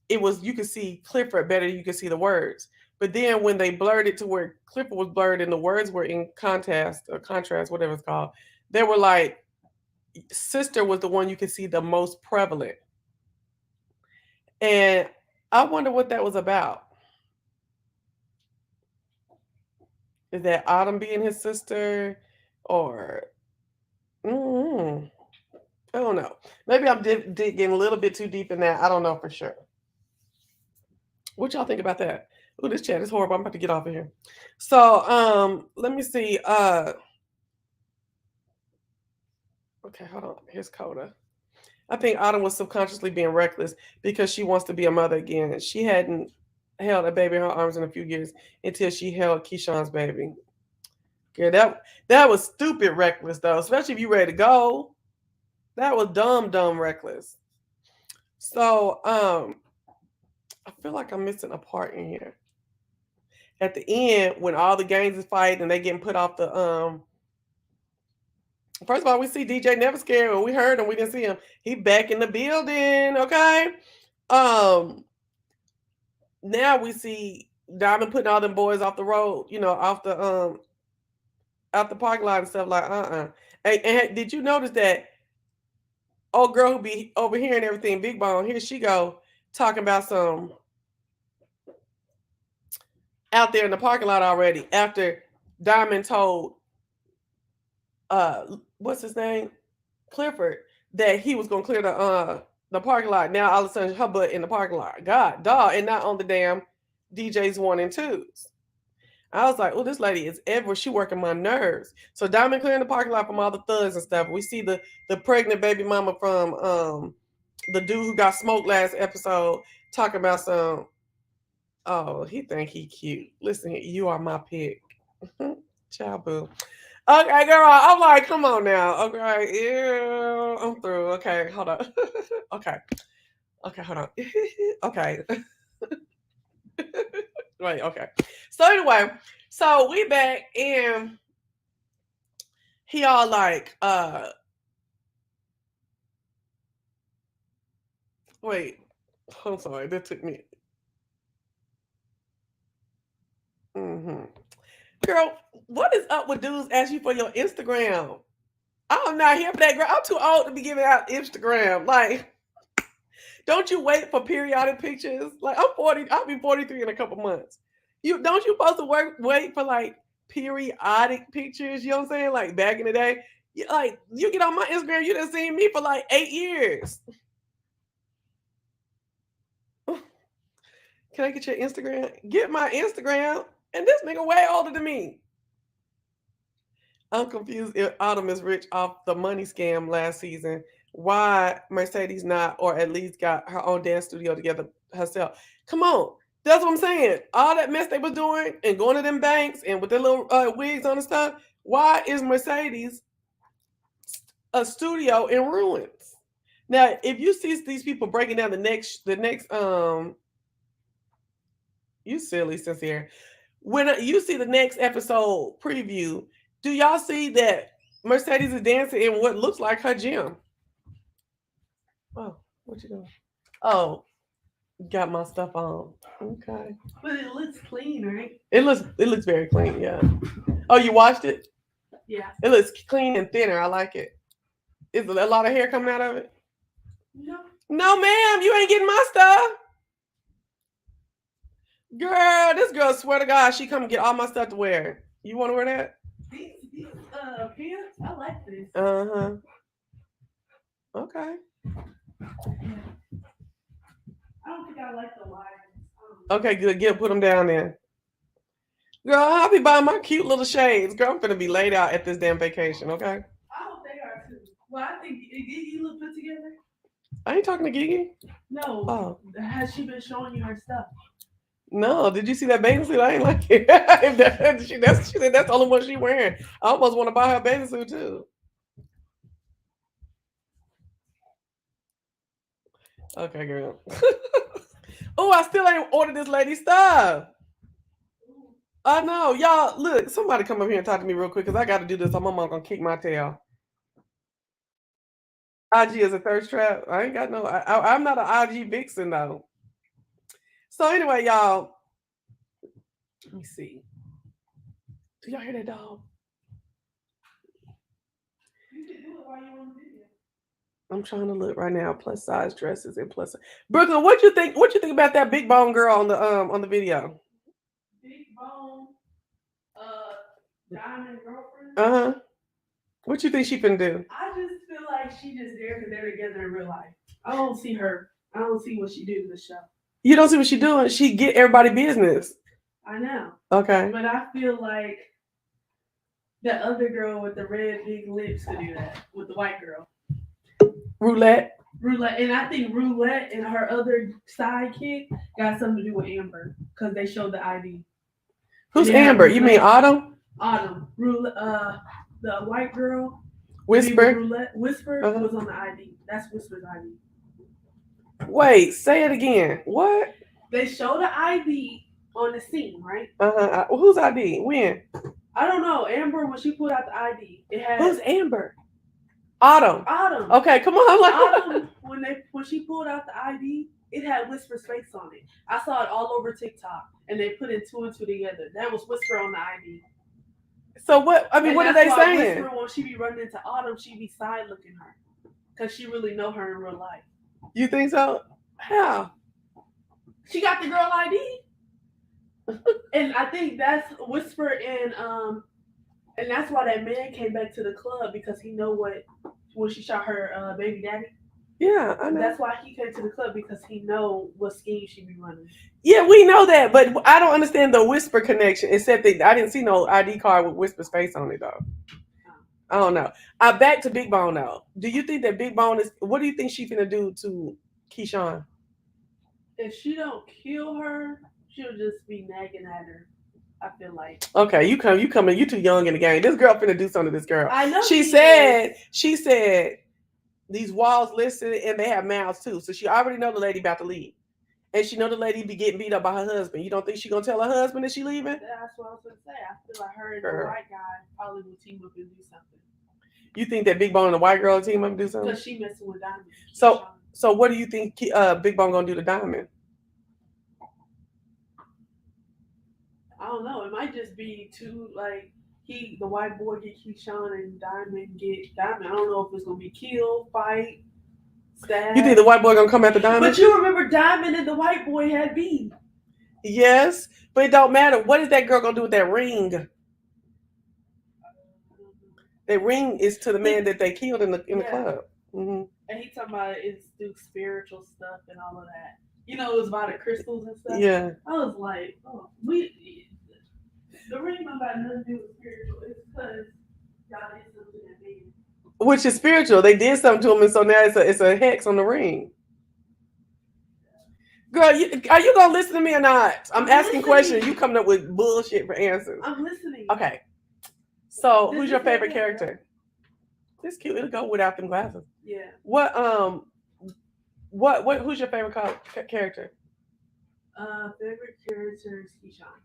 it was you could see Clifford better than you could see the words. But then when they blurred it to where Clifford was blurred and the words were in contrast, whatever it's called, they were like sister was the one you could see the most prevalent. And I wonder what that was about. Is that Autumn being his sister, or I don't know. Maybe I'm digging a little bit too deep in that. I don't know for sure. What y'all think about that? Oh, this chat is horrible. I'm about to get off of here. So, let me see. Okay, hold on. Here's Coda. I think Autumn was subconsciously being reckless because she wants to be a mother again. She hadn't held a baby in her arms in a few years until she held Keyshawn's baby. Yeah, that was stupid reckless though, especially if you ready to go. That was dumb reckless. So, I feel like I'm missing a part in here. At the end, when all the gangs is fighting and they getting put off First of all, we see DJ Never Scared, and we heard him. We didn't see him. He back in the building. Okay. Now we see Diamond putting all them boys off the road. Off the out the parking lot and stuff like And did you notice that old girl who be overhearing everything, Big Bone? Here she go talking about some out there in the parking lot already after Diamond told what's his name, Clifford, that he was gonna clear the parking lot. Now all of a sudden her butt in the parking lot. God, dog, and not on the damn DJ's 1 and 2s. I was like, oh, this lady is ever. She working my nerves. So Diamond clearing the parking lot from all the thugs and stuff. We see the pregnant baby mama from the dude who got smoked last episode talking about some. Oh, he think he cute. Listen, you are my pick. Ciao, boo. Okay, girl. I'm like, come on now. Okay, yeah, I'm through. Okay, hold on. Okay, hold on. Okay. Wait, okay. So anyway, so we back and he all like, wait, I'm sorry, that took me. Girl, what is up with dudes asking you for your Instagram? I'm not here for that, girl. I'm too old to be giving out Instagram. Like, don't you wait for periodic pictures? Like, I'm 40. I'll be 43 in a couple months. Don't you supposed to wait for like periodic pictures? You know what I'm saying? Like back in the day, you get on my Instagram, you done seen me for like 8 years. Can I get your Instagram? Get my Instagram. And this nigga way older than me. I'm confused if Autumn is rich off the money scam last season. Why Mercedes not, or at least got her own dance studio together herself? Come on. That's what I'm saying. All that mess they was doing and going to them banks and with their little wigs on and stuff. Why is Mercedes a studio in ruins? Now, if you see these people breaking down the next you silly, Sincere. When you see the next episode preview, do y'all see that Mercedes is dancing in what looks like her gym? Oh, what you doing? Oh, got my stuff on. Okay. But it looks clean, right? It looks very clean, yeah. Oh, you watched it? Yeah. It looks clean and thinner. I like it. Is there a lot of hair coming out of it? No. No, ma'am, you ain't getting my stuff. Girl, this girl, swear to God, she come get all my stuff to wear. You want to wear that? These pants, I like this. Uh-huh. Okay. I don't think I like the lines. Okay, good. Put them down there. Girl, I'll be buying my cute little shades. Girl, I'm finna be laid out at this damn vacation, okay? I hope they are too. Well, I think you look put together. I ain't talking to Gigi. No. Oh. Has she been showing you her stuff? No, did you see that bathing suit? I ain't like it. she said that's the only one she wearing. I almost want to buy her bathing suit too. Okay, girl. Oh, I still ain't ordered this lady's stuff. I know. Y'all, look, somebody come up here and talk to me real quick because I got to do this. I'm gonna kick my tail. IG is a thirst trap. I ain't got no. I'm not an IG vixen though. So anyway, y'all. Let me see. Do y'all hear that dog? You can do it while you're on video. I'm trying to look right now. Plus size dresses and plus. Brooklyn, what you think? What you think about that big bone girl on the video? Big bone, diamond girlfriend. What you think she finna do? I just feel like she just there because they're together in real life. I don't see her. I don't see what she do to the show. You don't see what she doing? She get everybody business. I know. Okay. But I feel like the other girl with the red big lips could do that with the white girl. Roulette. And I think Roulette and her other sidekick got something to do with Amber because they showed the ID. Who's Amber? You mean Autumn? Autumn. Roulette, the white girl. Whisper. Roulette. Whisper was on the ID. That's Whisper's ID. Wait, say it again. What? They show the ID on the scene, right? Whose ID? When? I don't know. Amber, when she pulled out the ID, it had. Who's Amber? Autumn. Autumn. Okay, come on. Autumn, when she pulled out the ID, it had Whisper's face on it. I saw it all over TikTok, and they put in 2 and 2 together. That was Whisper on the ID. So what? I mean, And what are that's they why saying? Whisper, when she be running into Autumn, she be side looking her, cause she really know her in real life. You think so? How? She got the girl ID, and I think that's Whisper and that's why that man came back to the club, because he know when she shot her baby daddy. Yeah, I know. That's why he came to the club, because he know what scheme she be running. Yeah, we know that, but I don't understand the Whisper connection. Except that I didn't see no ID card with Whisper's face on it though. I don't know. Back to Big Bone though. Do you think that Big Bone is? What do you think she's gonna do to Keyshawn? If she don't kill her, she'll just be nagging at her. I feel like. Okay, you coming. You too young in the game. This girl finna do something to this girl. I know. She said these walls listen and they have mouths too. So she already know the lady about to leave. And she know the lady be getting beat up by her husband. You don't think she gonna tell her husband that she leaving? That's what I was gonna say. I feel like her and the white guy probably will team up and do something. You think that Big Bone and the white girl team up and do something? Because she messing with Diamond. So what do you think Big Bone gonna do to Diamond? I don't know. It might just be two, like, the white boy get Keyshawn and Diamond get Diamond. I don't know if it's gonna be kill, fight, stab. You think the white boy gonna come after Diamond? But you remember Diamond and the white boy had beef. Yes, but it don't matter. What is that girl gonna do with that ring? That ring is to the man that they killed in the club. Mm-hmm. And he talking about it's through spiritual stuff and all of that. You know, it was about the crystals and stuff. Yeah. I was like, oh, the ring don't got nothing to do with spiritual. It's because y'all did something to that man. Which is spiritual. They did something to him, and so now it's a hex on the ring. Girl, are you gonna listen to me or not? I'm asking questions. You coming up with bullshit for answers. I'm listening. Okay. So, who's your favorite character? It's cute. It'll go without them glasses. Yeah. Who's your favorite character? Favorite character is Keyshawn.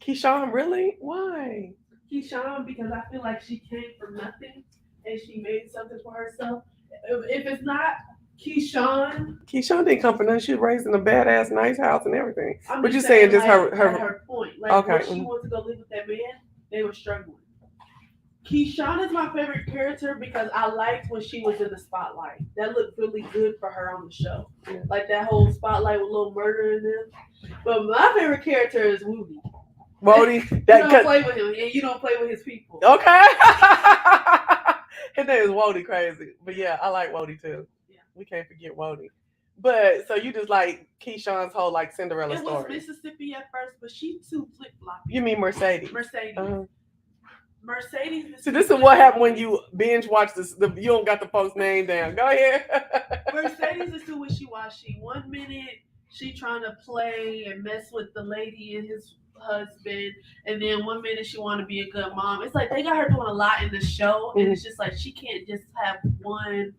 Keyshawn, really? Why? Keyshawn, because I feel like she came from nothing and she made something for herself. If it's not Keyshawn didn't come from nothing. She was raised in a badass, nice house and everything. But you saying just like, her at her point. Like, okay. when she wanted to go live with that man, they were struggling. Keyshawn is my favorite character because I liked when she was in the spotlight. That looked really good for her on the show. Yeah. Like that whole spotlight with a little murder in them. But my favorite character is Woody. Wody, you don't play with him, and you don't play with his people. Okay. His name is Wody, crazy. But yeah, I like Wody too. Yeah. We can't forget Wody. But so you just like Keyshawn's whole like Cinderella story. It was Mississippi at first, but she too flip-floppy. You mean Mercedes? Mercedes. Mercedes. So this is what happened when you binge watch this. You don't got the folks' name down. Go ahead. Mercedes is too wishy-washy. 1 minute she trying to play and mess with the lady and his husband, and then 1 minute she want to be a good mom. It's like they got her doing a lot in the show, and it's just like she can't just have one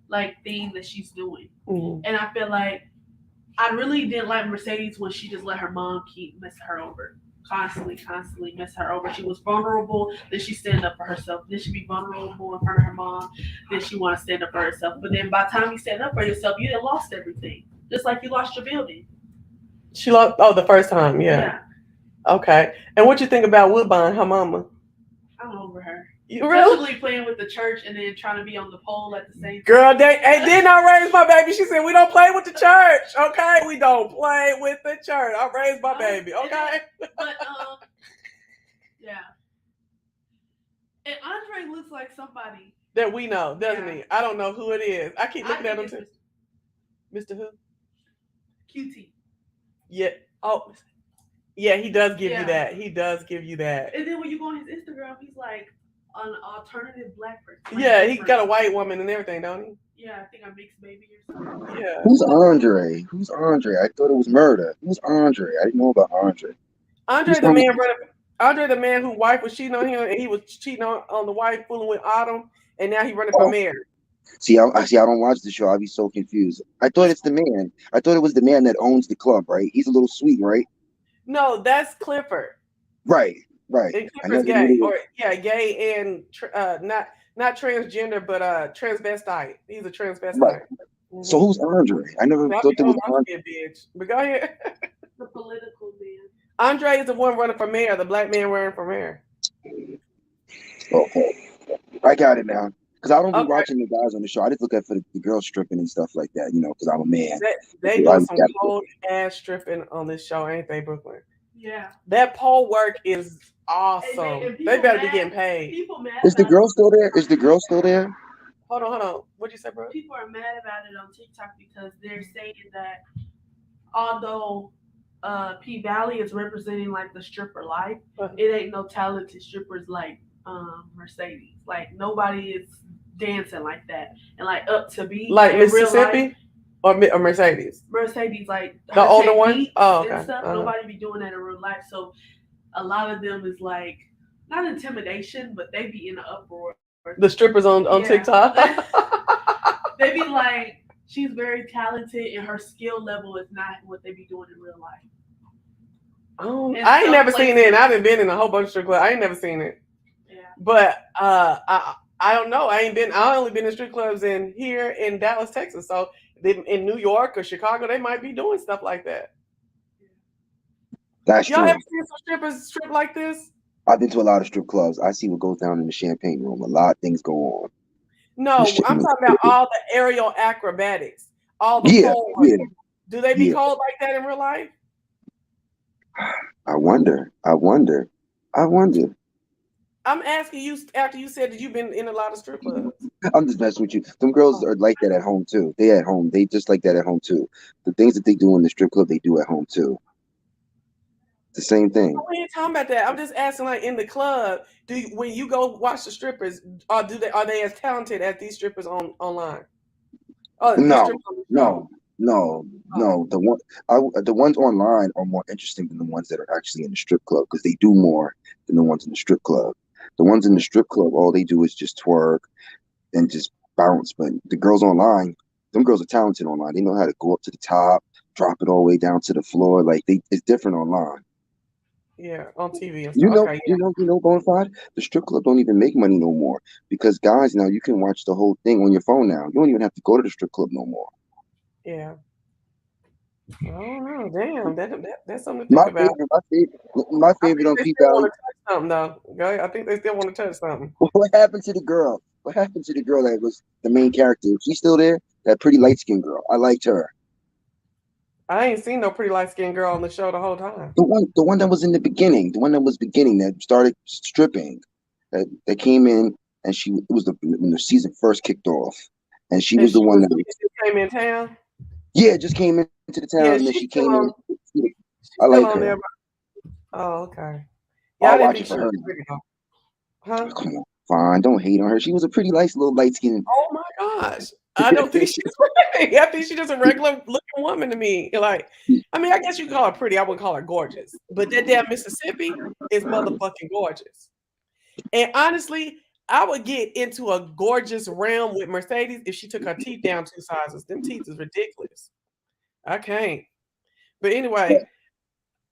like thing that she's doing. Mm-hmm. And I feel like I really didn't like Mercedes when she just let her mom keep messing her over. Constantly mess her over. She was vulnerable, then she stand up for herself. Then she be vulnerable in front of her mom, then she want to stand up for herself. But then by the time you stand up for yourself, you done lost everything. Just like you lost your building. She lost the first time, yeah. Okay. And what you think about Woodbine, her mama? I'm over her. You really? Especially playing with the church and then trying to be on the pole at the same time. Girl, they did not raise my baby. She said, we don't play with the church, okay? We don't play with the church. I raised my baby, okay? But, yeah. And Andre looks like somebody. That we know, doesn't he? I don't know who it is. I keep looking at him too. Mr. Who? QT. Yeah. Oh, yeah, he does give you that. He does give you that. And then when you go on his Instagram, he's like an alternative black person. Yeah, he got a white woman and everything, don't he? Yeah, I think a mixed baby or something. Yeah. Who's Andre? I thought it was Murder. Who's Andre? I didn't know about Andre. Andre, the man whose wife was cheating on him, and he was cheating on the wife, fooling with Autumn, and now he running for mayor. See, I don't watch the show. I'll be so confused. I thought it's the man. I thought it was the man that owns the club, right? He's a little sweet, right? No, that's Clifford. Right. And Clifford's gay, gay and not transgender, but transvestite. He's a transvestite. Right. So who's Andre? I never thought there was Andre. Bitch. But go ahead. The political man. Andre is the one running for mayor, the black man running for mayor. Okay. I got it now. Because I don't be watching the guys on the show. I just look at for the girls stripping and stuff like that, because I'm a man. They do some cold ass stripping on this show, ain't they, Brooklyn? Yeah. That pole work is awesome. They better be getting paid. People mad Is the girl still there? Is the girl still there? Hold on. What'd you say, bro? People are mad about it on TikTok because they're saying that although PValley is representing like the stripper life, it ain't no talented strippers like Mercedes. Like nobody is dancing like that and like up to beat like Mississippi or Mercedes. Mercedes, like the older one. Oh, okay. And stuff. Nobody be doing that in real life. So a lot of them is like not intimidation, but they be in an uproar. The strippers on TikTok. They be like, she's very talented and her skill level is not what they be doing in real life. I ain't never seen it. I haven't been in a whole bunch of strip clubs. I ain't never seen it. Yeah. But I don't know. I only been in strip clubs here in Dallas, Texas. So in New York or Chicago, they might be doing stuff like that. That's Y'all true. ever seen some strippers strip like this? I've been to a lot of strip clubs. I see what goes down in the champagne room. A lot of things go on. No, I'm talking about all the aerial acrobatics, all the pole work. Yeah. Do they be cold like that in real life? I wonder. I'm asking you after you said that you've been in a lot of strip clubs. I'm just messing with you. Some girls are like that at home too. They at home. They just like that at home too. The things that they do in the strip club, they do at home too. The same thing. We ain't talking about that. I'm just asking, like in the club, when you go watch the strippers, are they as talented as these strippers online? No. The ones online are more interesting than the ones that are actually in the strip club because they do more than the ones in the strip club. The ones in the strip club, all they do is just twerk and just bounce. But the girls online, them girls are talented online. They know how to go up to the top, drop it all the way down to the floor. Like it's different online. Yeah, on TV and stuff. You know, Bonafide, the strip club don't even make money no more because guys now you can watch the whole thing on your phone now. You don't even have to go to the strip club no more. Yeah. Oh damn! That's something to think about. My favorite on PValley. Something though. I think they still want to touch something. What happened to the girl? What happened to the girl that was the main character? She's still there. That pretty light skinned girl. I liked her. I ain't seen no pretty light skinned girl on the show the whole time. The one that was in the beginning. The one that was beginning that started stripping. That came in and when the season first kicked off, and she was the one that came in town. Yeah, just came into the town and then she came in. I like her. There. Oh, okay. Yeah, I didn't think she was pretty though. Huh? Come on, fine. Don't hate on her. She was a pretty nice little light skinned. Oh my gosh. I don't think she's pretty. I think she's just a regular looking woman to me. Like, I mean, I guess you can call her pretty. I wouldn't call her gorgeous. But that damn Mississippi is motherfucking gorgeous. And honestly, I would get into a gorgeous realm with Mercedes if she took her teeth down 2 sizes. Them teeth is ridiculous. I can't. But anyway,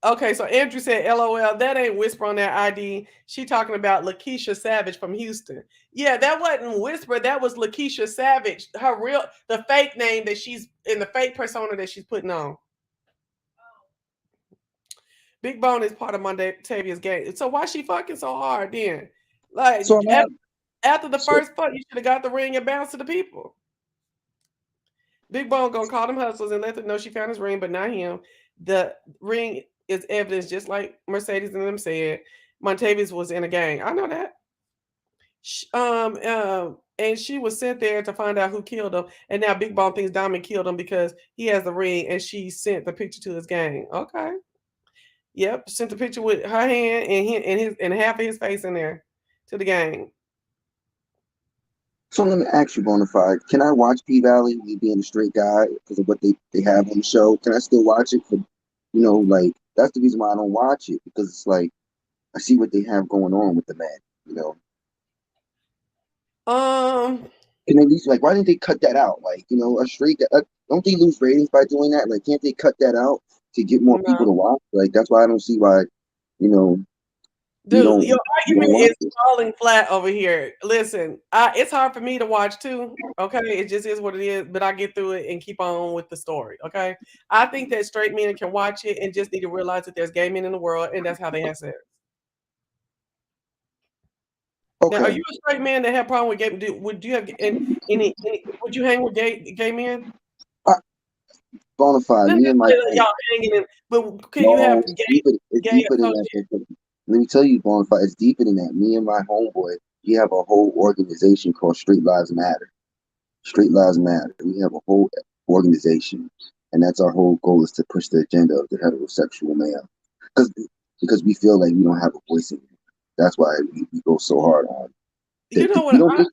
okay, so Andrew said, LOL, that ain't Whisper on that ID. She talking about Lakeisha Savage from Houston. Yeah, that wasn't Whisper. That was Lakeisha Savage. The fake name that she's in, the fake persona that she's putting on. Big Bone is part of Montavious gang. So why she fucking so hard then? Like, after the first fuck, you should have got the ring and bounced to the people. Big Bone gonna call them hustlers and let them know she found his ring, but not him. The ring is evidence, just like Mercedes and them said. Montavious was in a gang. I know that. And she was sent there to find out who killed him. And now Big Bone thinks Diamond killed him because he has the ring, and she sent the picture to his gang. Okay. Yep, sent the picture with her hand and half of his face in there to the gang. So let me ask you, Bonafide, can I watch PValley, me being a straight guy, because of what they have on the show? Can I still watch it? For, like, that's the reason why I don't watch it, because it's like, I see what they have going on with the man, Can they at least, like, why didn't they cut that out? Like, a straight guy, don't they lose ratings by doing that? Like, can't they cut that out to get more people to watch? Like, that's why I don't see why, Dude, your you don't argument watch is it. falling flat over here. Listen, it's hard for me to watch too. Okay, it just is what it is. But I get through it and keep on with the story. Okay, I think that straight men can watch it and just need to realize that there's gay men in the world, and that's how they have sex. Now, are Okay. you a straight man that have problem with gay? Would you have any? Would you hang with gay men? Bonafide, Let's me just and my say that home. y'all hanging in, but can you No, have it's deeper. It's gay deeper than that. associates? Let me tell you, Bonafide, it's deeper than that. Me and my homeboy, we have a whole organization called Straight Lives Matter. Straight Lives Matter. We have a whole organization, and that's our whole goal is to push the agenda of the heterosexual male, because we feel like we don't have a voice in it. That's why we go so hard on. You know We what? don't just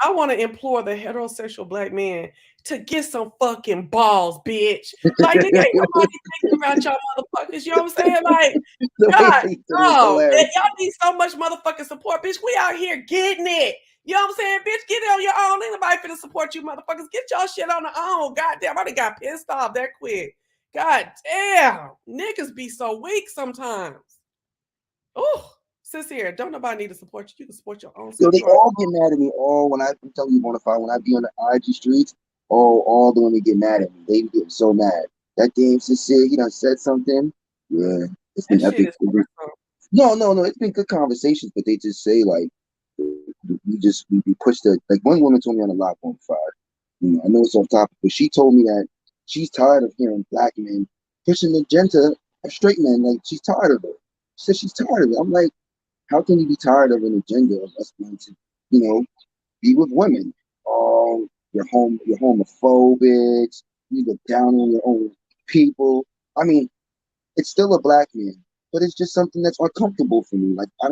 I want to implore the heterosexual black man to get some fucking balls, bitch. Like, nigga, ain't nobody thinking about y'all motherfuckers. You know what I'm saying? Like, the way God, they said it was no. hilarious. Y'all need so much motherfucking support, bitch. We out here getting it. You know what I'm saying? Bitch, get it on your own. Ain't nobody finna support you motherfuckers. Get y'all shit on the own. God damn, I done got pissed off that quick. God damn. Niggas be so weak sometimes. Oh, sis here, don't nobody need to support you. You can support your own Yo, self. they all get mad at me. All when I'm telling you, Bonafide, when I be on the IG streets, all the women get mad at me. They get so mad. That game sincere, he done said something. Yeah, it's That been shit epic. is personal. No. It's been good conversations, but they just say like we push the like one woman told me on the live Bonafide. I know it's off topic, but she told me that she's tired of hearing black men pushing the agenda of straight men. Like she's tired of it. She said she's tired of it. I'm like, how can you be tired of an agenda of us being to, be with women? Oh, you're homophobics. You look down on your own people. I mean, it's still a black man, but it's just something that's uncomfortable for me. Like I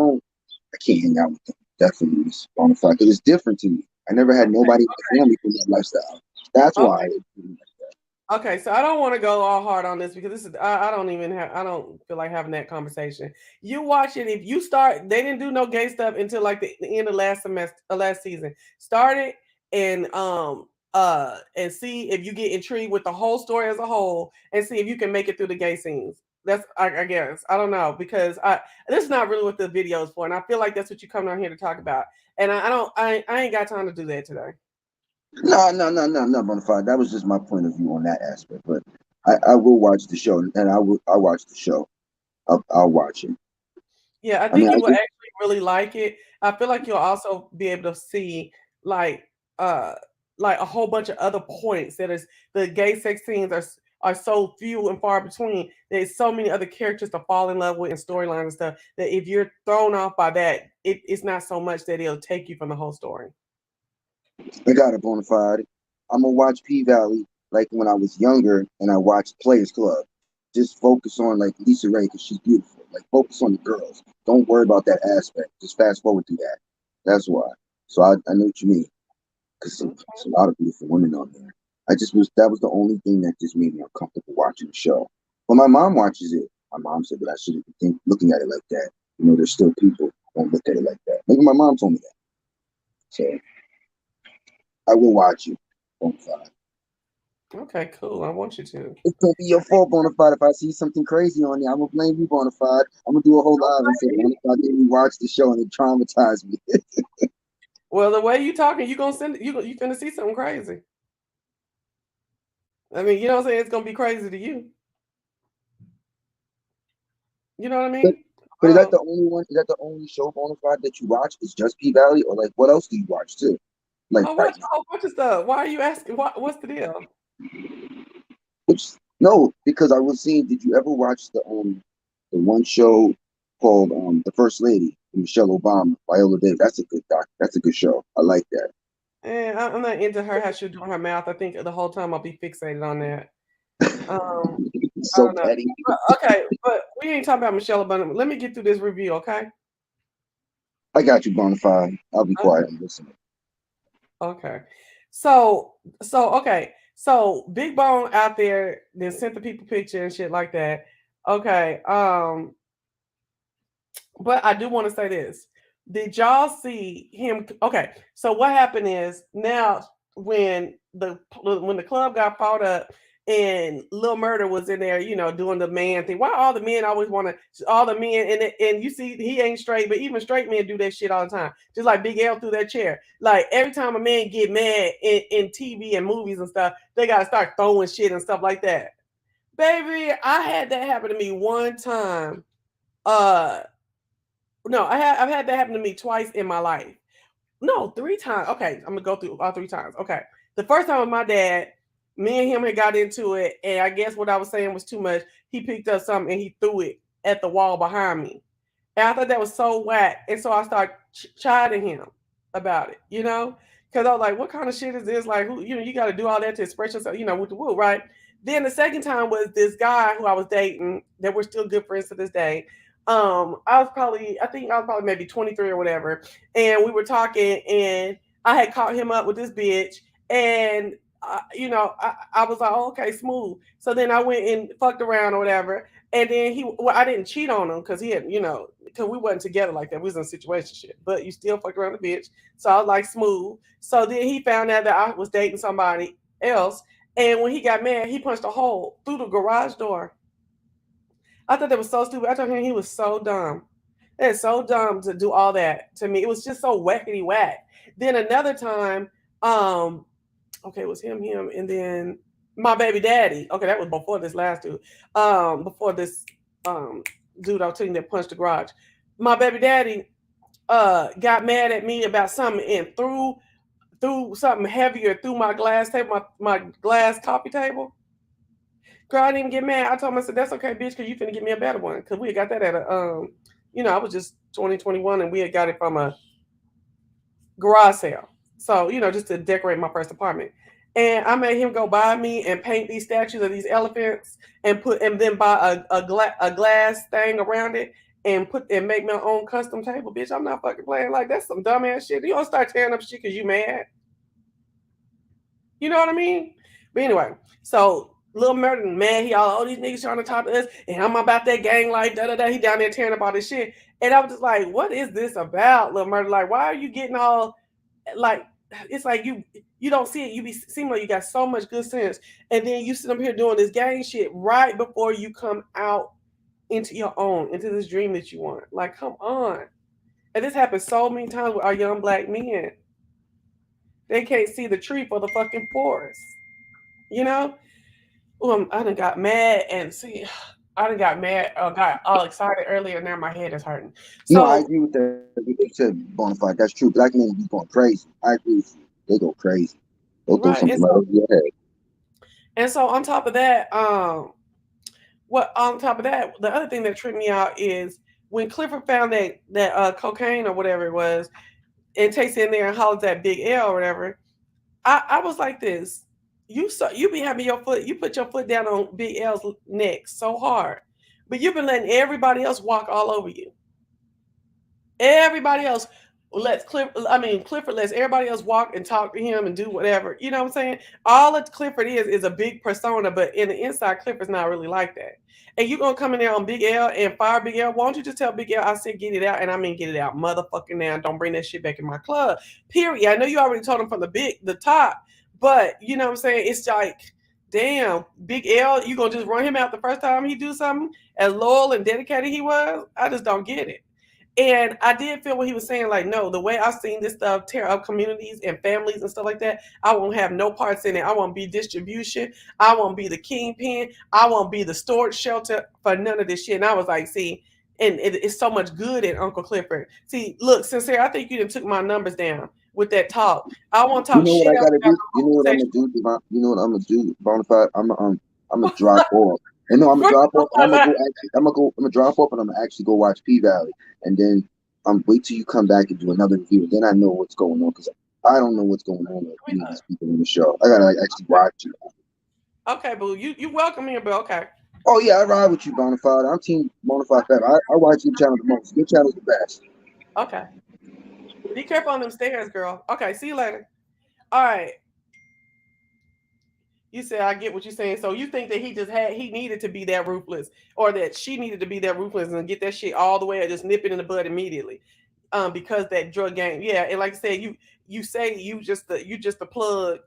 can't hang out with them. Definitely on the fact because it's different to me. I never had nobody in my family from that lifestyle. That's why. Okay, so I don't want to go all hard on this because this is I don't feel like having that conversation. You watch it if you start. They didn't do no gay stuff until like the end of last semester, last season. Start it and see if you get intrigued with the whole story as a whole, and see if you can make it through the gay scenes. That's I guess I don't know because this is not really what the video is for, and I feel like that's what you come down here to talk about, and I ain't got time to do that today. No, Bonafide. That was just my point of view on that aspect. But I will watch the show, and I'll watch the show. I'll watch it. Yeah, I I mean, think you will actually really like it. I feel like you'll also be able to see like uh like a whole bunch of other points that is the gay sex scenes are so few and far between. There's so many other characters to fall in love with and storylines and stuff that if you're thrown off by that, it's not so much that it'll take you from the whole story. I got it, Bonafide. I'm gonna watch PValley like when I was younger, and I watched Players Club. Just focus on like Lisa Ray because she's beautiful. Like focus on the girls. Don't worry about that aspect. Just fast forward through that. That's why. So I know what you mean. Because there's a lot of beautiful women on there. That was the only thing that just made me uncomfortable watching the show. But my mom watches it. My mom said that I shouldn't think looking at it like that. There's still people who don't look at it like that. Maybe my mom told me that. So I will watch it. Bonafide. Okay, cool. I want you to. It's gonna be your fault, Bonafide. If I see something crazy on there, I'm gonna blame you, Bonafide. I'm gonna do a whole live and say Bonafide didn't watch the show and it traumatized me. Well, the way you talking, you gonna send you gonna see something crazy. I mean, you know what I'm saying? It's gonna be crazy to you. You know what I But, mean? but is that the only one? Is that the only show Bonafide that you watch? Is just P-Valley, or like what else do you watch too? Like I watch a whole bunch of stuff. Why are you asking? What's the deal? which no, because I was seeing. Did you ever watch the one show called The First Lady with Michelle Obama, Viola Davis? That's a good doc. That's a good show. I like that. And I'm not into her how she's doing her mouth. I think the whole time I'll be fixated on that. I So don't know. petty. Okay, but we ain't talking about Michelle Obama. Let me get through this review, okay? I got you, Bonafide. I'll be quiet and listen. Okay. So okay. So Big Bone out there then sent the people picture and shit like that. Okay. But I do want to say this. Did y'all see him? Okay. So what happened is now when the club got fought up and Lil Murder was in there, doing the man thing. Why all the men always want to, all the men, and you see he ain't straight, but even straight men do that shit all the time. Just like Big L threw that chair. Like every time a man get mad in TV and movies and stuff, they gotta start throwing shit and stuff like that. Baby, I had that happen to me one time. No, I've had that happen to me twice in my life. No, 3 times. Okay, I'm gonna go through all 3 times. Okay, the first time with my dad, me and him had got into it, and I guess what I was saying was too much. He picked up something and he threw it at the wall behind me, and I thought that was so whack, and so I started chiding him about it, because I was like, "What kind of shit is this? Like, who, you got to do all that to express yourself, with the woo, right?" Then the second time was this guy who I was dating that we're still good friends to this day. I think I was probably maybe 23 or whatever, and we were talking, and I had caught him up with this bitch, and I was like, oh, okay, smooth. So then I went and fucked around or whatever, and then I didn't cheat on him because he had, because we wasn't together like that. We was in a situationship, but you still fucked around the bitch. So I was like, smooth. So then he found out that I was dating somebody else, and when he got mad, he punched a hole through the garage door. I thought that was so stupid. I told him he was so dumb. It's so dumb to do all that to me. It was just so whackety whack. Then another time, okay, it was him, and then my baby daddy. Okay, that was before this last dude. Before this dude I was telling you that punched the garage. My baby daddy got mad at me about something and threw something heavier through my glass table, my glass coffee table. Girl, I didn't even get mad. I told him, I said, that's okay, bitch, because you finna get me a better one. Because we had got that at a, I was just 2021 and we had got it from a garage sale. So, just to decorate my first apartment. And I made him go buy me and paint these statues of these elephants and then buy a glass thing around it and make my own custom table. Bitch, I'm not fucking playing. Like, that's some dumbass shit. You don't start tearing up shit because you mad. You know what I mean? But anyway, so Lil Murder mad, he all these niggas trying to talk to us, and I'm about that gang life, He down there tearing up all this shit. And I was just like, what is this about, Lil Murder? Like, why are you getting all like, it's like you don't see it. Seem like you got so much good sense. And then you sit up here doing this gang shit right before you come out into your own, into this dream that you want. Like, come on. And this happens so many times with our young black men. They can't see the tree for the fucking forest. I done got mad and see, I done got mad, got all excited earlier, and now my head is hurting. So, no, I agree with that. What they said, Bonafide. That's true. Black men be going crazy. I agree with you. They go crazy. They'll throw something right over your head. And so on top of that, the other thing that tripped me out is when Clifford found that cocaine or whatever it was, and takes it in there and hollers at Big L or whatever. I was like this. You be having you put your foot down on Big L's neck so hard, but you've been letting everybody else walk all over you. Everybody else Clifford lets everybody else walk and talk to him and do whatever. You know what I'm saying? All that Clifford is a big persona, but in the inside, Clifford's not really like that. And you're gonna come in there on Big L and fire Big L. Why don't you just tell Big L, I said get it out, and I mean get it out, motherfucking now. Don't bring that shit back in my club. Period. I know you already told him from the top, but you know what I'm saying? It's like, damn, Big L, you gonna just run him out the first time he do something? As loyal and dedicated he was, I just don't get it. And I did feel what he was saying, like, no, the way I've seen this stuff tear up communities and families and stuff like that, I won't have no parts in it. I won't be distribution. I won't be the kingpin. I won't be the storage shelter for none of this shit. And I was like, see, and it's so much good in Uncle Clifford. See, look, Sincere, I think you done took my numbers down with that talk. I want to talk shit. What I gotta do? You know what I'm gonna do? You know what I'm gonna do, Bonafide? I'm gonna drop off. And no, I'm gonna drop off. And I'm gonna drop off, and I'm gonna actually go watch P-Valley, and then wait till you come back and do another review. Then I know what's going on because I don't know what's going on with these people in the show. I gotta actually watch it. Okay, boo, you welcome me, but okay. Oh yeah, I ride with you, Bonafide. I'm team Bonafide. I watch your channel the most. Your channel's the best. Okay. Be careful on them stairs, girl. Okay, see you later. All right. You said I get what you're saying. So you think that he needed to be that ruthless, or that she needed to be that ruthless and get that shit all the way and just nip it in the bud immediately, because that drug game. Yeah, and like I said, you say you just the plug,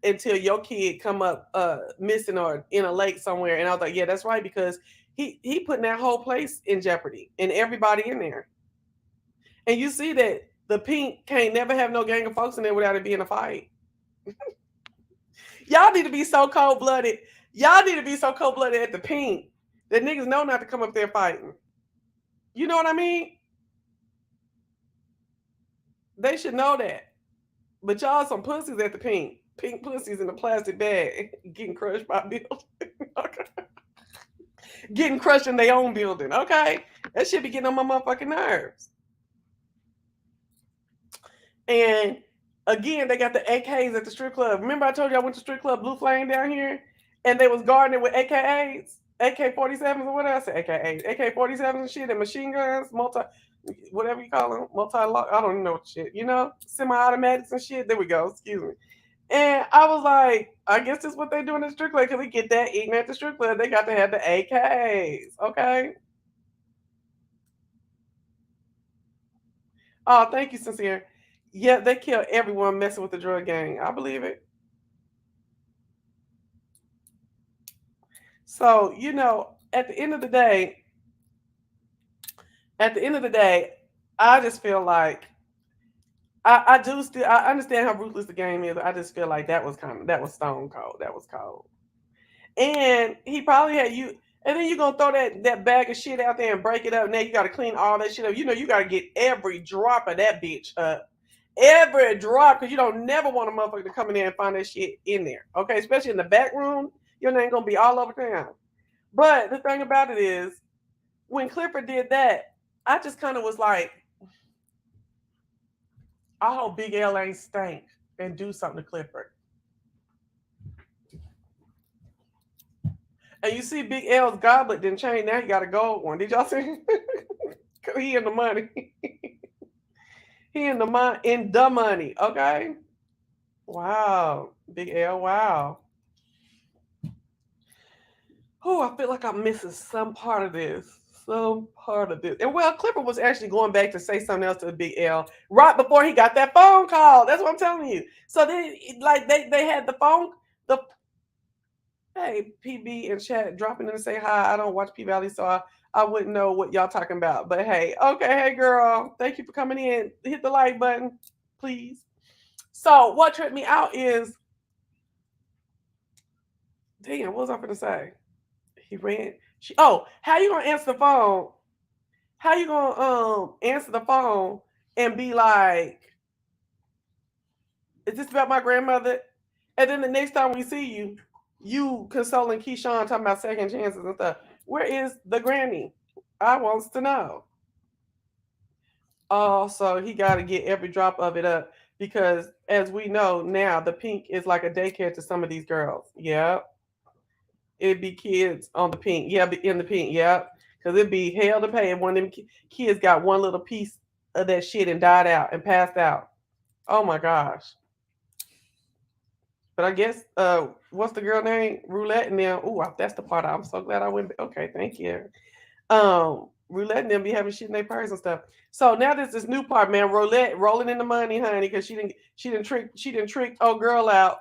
until your kid come up missing or in a lake somewhere. And I was like, yeah, that's right, because he putting that whole place in jeopardy and everybody in there. And you see that the Pink can't never have no gang of folks in there without it being a fight. Y'all need to be so cold blooded. Y'all need to be so cold blooded at the Pink that niggas know not to come up there fighting. You know what I mean? They should know that. But y'all some pussies at the Pink. Pink pussies in a plastic bag getting crushed by building. Okay. Getting crushed in their own building. Okay. That shit be getting on my motherfucking nerves. And again, they got the AKs at the strip club. Remember I told you I went to strip club Blue Flame down here? And they was guarding it with AKs, AK-47s or what else? AKs, AK-47s and shit, and machine guns, whatever you call them, multi-lock, I don't even know what shit, you know, semi-automatics and shit. There we go, excuse me. And I was like, I guess that's what they do in the strip club, because we get that eating at the strip club. They got to have the AKs, okay? Oh, thank you, Sincere. Yeah, they kill everyone messing with the drug gang. I believe it. So, you know, at the end of the day, I just feel like I understand how ruthless the game is. I just feel like that was stone cold. That was cold. And he probably had you, and then you're gonna throw that bag of shit out there and break it up. Now you gotta clean all that shit up. You know, you gotta get every drop of that bitch up. Every drop, because you don't never want a motherfucker to come in there and find that shit in there. Okay, especially in the back room, your name gonna be all over town. But the thing about it is, when Clifford did that, I just kind of was like, I hope Big L ain't stank and do something to Clifford. And you see Big L's goblet didn't change. Now he got a gold one. Did y'all see? He in the money. He in the money. Okay. Wow. Big L, wow. Oh, I feel like I'm missing some part of this. And well, Clifford was actually going back to say something else to the Big L right before he got that phone call. That's what I'm telling you. So then, like, they had the phone. Hey, PB and chat dropping in to say hi. I don't watch PValley, so I wouldn't know what y'all talking about. But hey, okay, hey girl, thank you for coming in. Hit the like button, please. So what tripped me out is, damn, what was I gonna say? He ran. How you gonna answer the phone? How you gonna answer the phone and be like, "Is this about my grandmother?" And then the next time we see you consoling Keyshawn talking about second chances and stuff. Where is the granny? I wants to know. Oh, so he got to get every drop of it up, because as we know now, the Pink is like a daycare to some of these girls. Yeah. It'd be kids on the Pink. Yeah, in the Pink. Yeah. Because it'd be hell to pay if one of them kids got one little piece of that shit and died out and passed out. Oh my gosh. But I guess, what's the girl name? Roulette and them. Oh, that's the part I'm so glad I went. Okay, thank you. Roulette and them be having shit in their purse and stuff. So now there's this new part, man. Roulette rolling in the money, honey, because she didn't trick old girl out.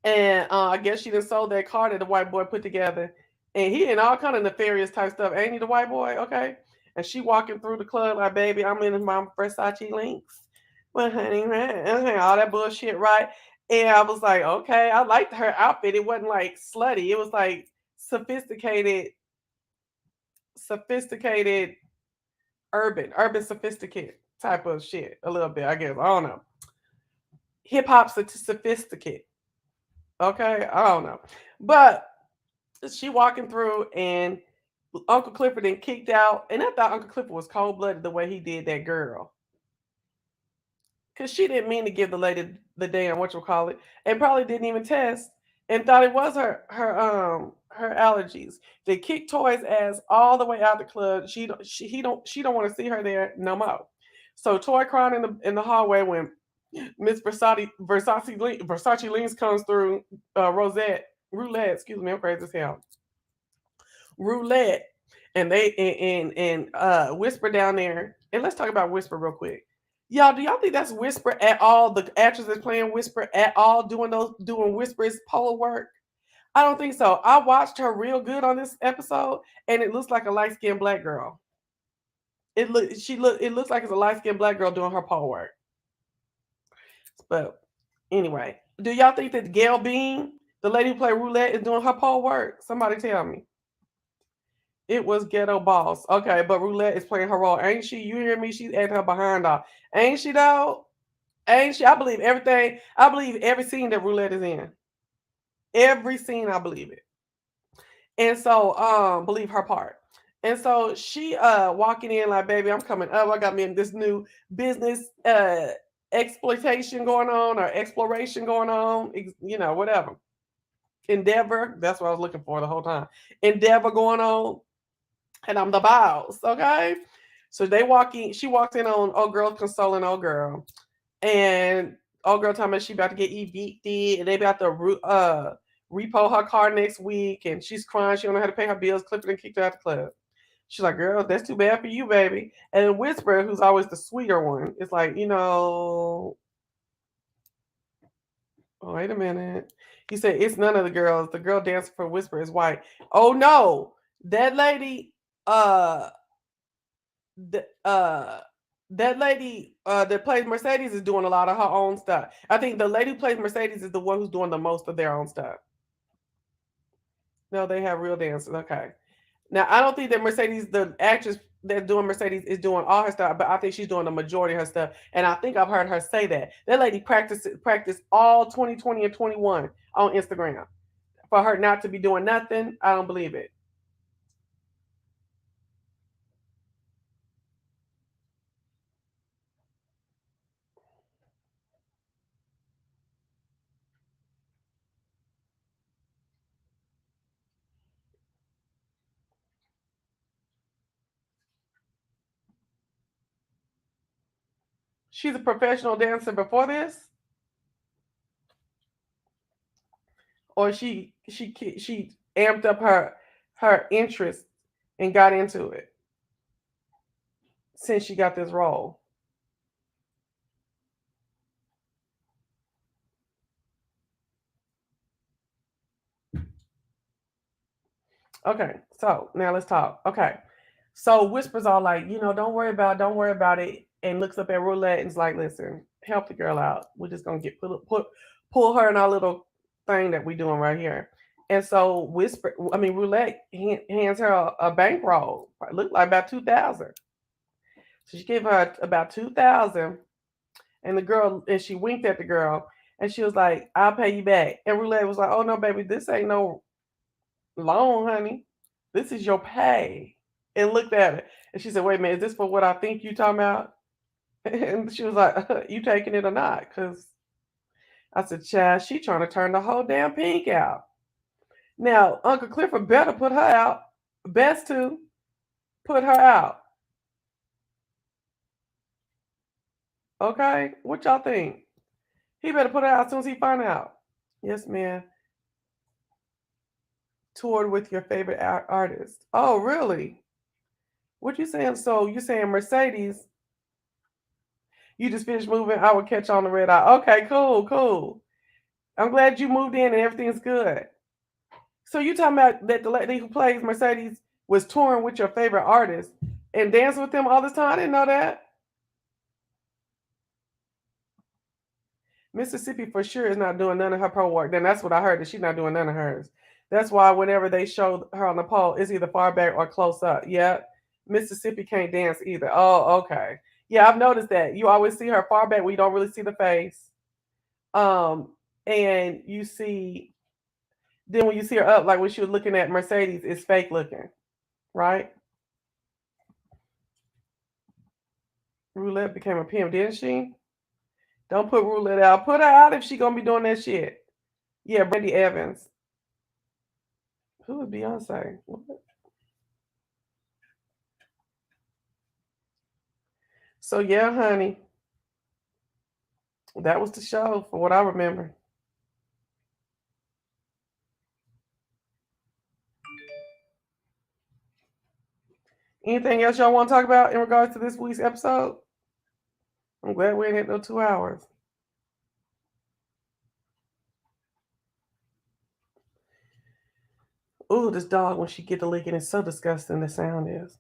And I guess she done sold that car that the white boy put together. And he in all kind of nefarious type stuff. Ain't he the white boy? Okay. And she walking through the club like, baby, I'm in my Versace links. Well, honey, all that bullshit, right? And I was like, okay, I liked her outfit. It wasn't like slutty. It was like sophisticated, urban sophisticated type of shit. A little bit, I guess. I don't know. Hip hop sophisticated. Okay, I don't know. But she walking through and Uncle Clifford then kicked out. And I thought Uncle Clifford was cold-blooded the way he did that girl. Because she didn't mean to give the lady the damn whatchamacallit, and probably didn't even test and thought it was her allergies. They kicked Toy's ass all the way out the club. She don't want to see her there no more. So Toy crying in the hallway when Miss Versace Leans comes through. Roulette, excuse me, I'm crazy as hell. Roulette, and they and Whisper down there. And let's talk about Whisper real quick. Y'all, do y'all think that's Whisper at all? The actress that's playing Whisper at all doing Whisper's pole work? I don't think so. I watched her real good on this episode, and it looks like a light skinned black girl. It looks like it's a light skinned black girl doing her pole work. But anyway, do y'all think that Gail Bean, the lady who played Roulette, is doing her pole work? Somebody tell me. It was Ghetto Boss. Okay, but Roulette is playing her role. Ain't she? You hear me? She's acting her behind off. Ain't she though? Ain't she? I believe everything. I believe every scene that Roulette is in. Every scene, I believe it. And so, believe her part. And so she walking in like, baby, I'm coming up. I got me in this new business exploitation going on or exploration going on, whatever. Endeavor, that's what I was looking for the whole time. Endeavor going on, and I'm the boss, okay? So she walks in on old girl consoling old girl. And old girl talking about she about to get evicted, and they about to repo her car next week, and she's crying. She don't know how to pay her bills. Clifford and kicked her out the club. She's like, girl, that's too bad for you, baby. And then Whisper, who's always the sweeter one, is like, oh, wait a minute. He said, it's none of the girls. The girl dancing for Whisper is white. Oh, no. That lady, that lady that plays Mercedes is doing a lot of her own stuff. I think the lady who plays Mercedes is the one who's doing the most of their own stuff. No, they have real dancers. Okay. Now, I don't think that Mercedes, the actress that's doing Mercedes, is doing all her stuff, but I think she's doing the majority of her stuff. And I think I've heard her say that. That lady practiced all 2020 and 21 on Instagram. For her not to be doing nothing, I don't believe it. She's a professional dancer before this? Or she amped up her interest and got into it since she got this role. Okay, so now let's talk. Okay, so Whisper's all like, don't worry about it, and looks up at Roulette and is like, listen, help the girl out. We're just gonna pull her in our little thing that we're doing right here. And so Roulette hands her a bankroll. It looked like about 2,000. So she gave her about 2,000, and she winked at the girl, and she was like, "I'll pay you back." And Roulette was like, "Oh no, baby, this ain't no loan, honey. This is your pay." And looked at it, and she said, "Wait a minute, is this for what I think you talking about?" And she was like, "You taking it or not?" Because I said, "Child, she trying to turn the whole damn pink out." Now, Uncle Clifford better put her out. Best to put her out. Okay, what y'all think? He better put her out as soon as he find out. Yes, ma'am. Toured with your favorite artist. Oh, really? What you saying? So you saying Mercedes? You just finished moving. I would catch on the red eye. Okay, cool. I'm glad you moved in and everything's good. So you talking about that the lady who plays Mercedes was touring with your favorite artist and dancing with them all this time? I didn't know that. Mississippi for sure is not doing none of her pro work. Then that's what I heard, that she's not doing none of hers. That's why whenever they show her on the pole, it's either far back or close up. Yeah. Mississippi can't dance either. Oh, okay. Yeah, I've noticed that. You always see her far back where you don't really see the face. And you see, then when you see her up, like when she was looking at Mercedes, it's fake looking, right? Roulette became a pimp, didn't she? Don't put Roulette out. Put her out if she gonna be doing that shit. Yeah, Brandy Evans. Who is Beyonce? What? So yeah, honey, that was the show for what I remember. Anything else y'all want to talk about in regards to this week's episode? I'm glad we ain't hit no 2 hours. Ooh, this dog, when she get to licking, it's so disgusting, the sound is.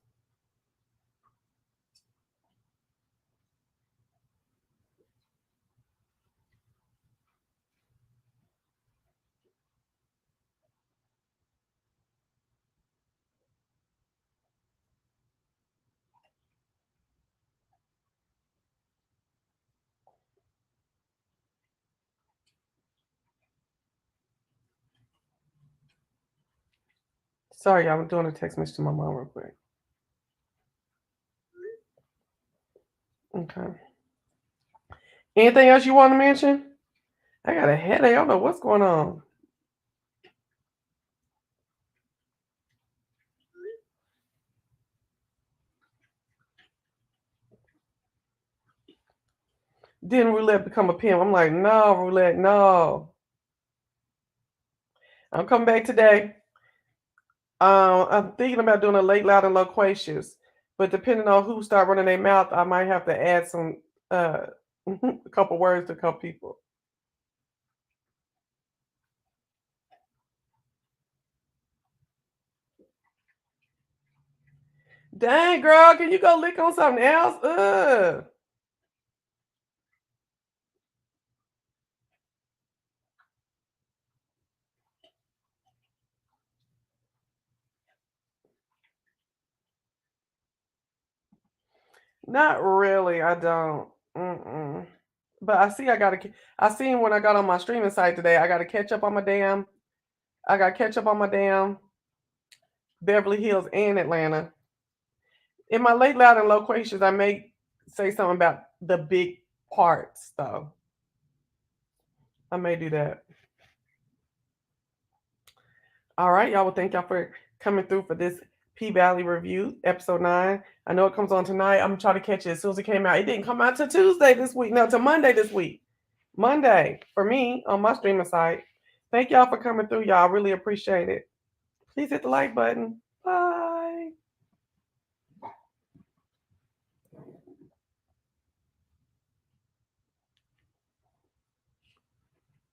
Sorry, y'all, I'm doing a text message to my mom real quick. Okay. Anything else you want to mention? I got a headache. I don't know what's going on. Didn't Roulette become a pimp? I'm like, no, Roulette, no. I'm coming back today. I'm thinking about doing a late, loud, and loquacious, but depending on who start running their mouth, I might have to add some a couple words to a couple people. Dang, girl, can you go lick on something else? Ugh. Not really. I don't. Mm-mm. But I see. I seen when I got on my streaming site today. I got to catch up on my damn. I got to catch up on my damn Beverly Hills and Atlanta. In my late, loud, and loquacious, I may say something about the big parts, though. I may do that. All right, y'all. Well, thank y'all for coming through for this P-Valley review, episode 9. I know it comes on tonight. I'm going to try to catch it as soon as it came out. It didn't come out till Tuesday this week. No, till Monday this week. Monday for me on my streaming site. Thank y'all for coming through, y'all. I really appreciate it. Please hit the like button. Bye.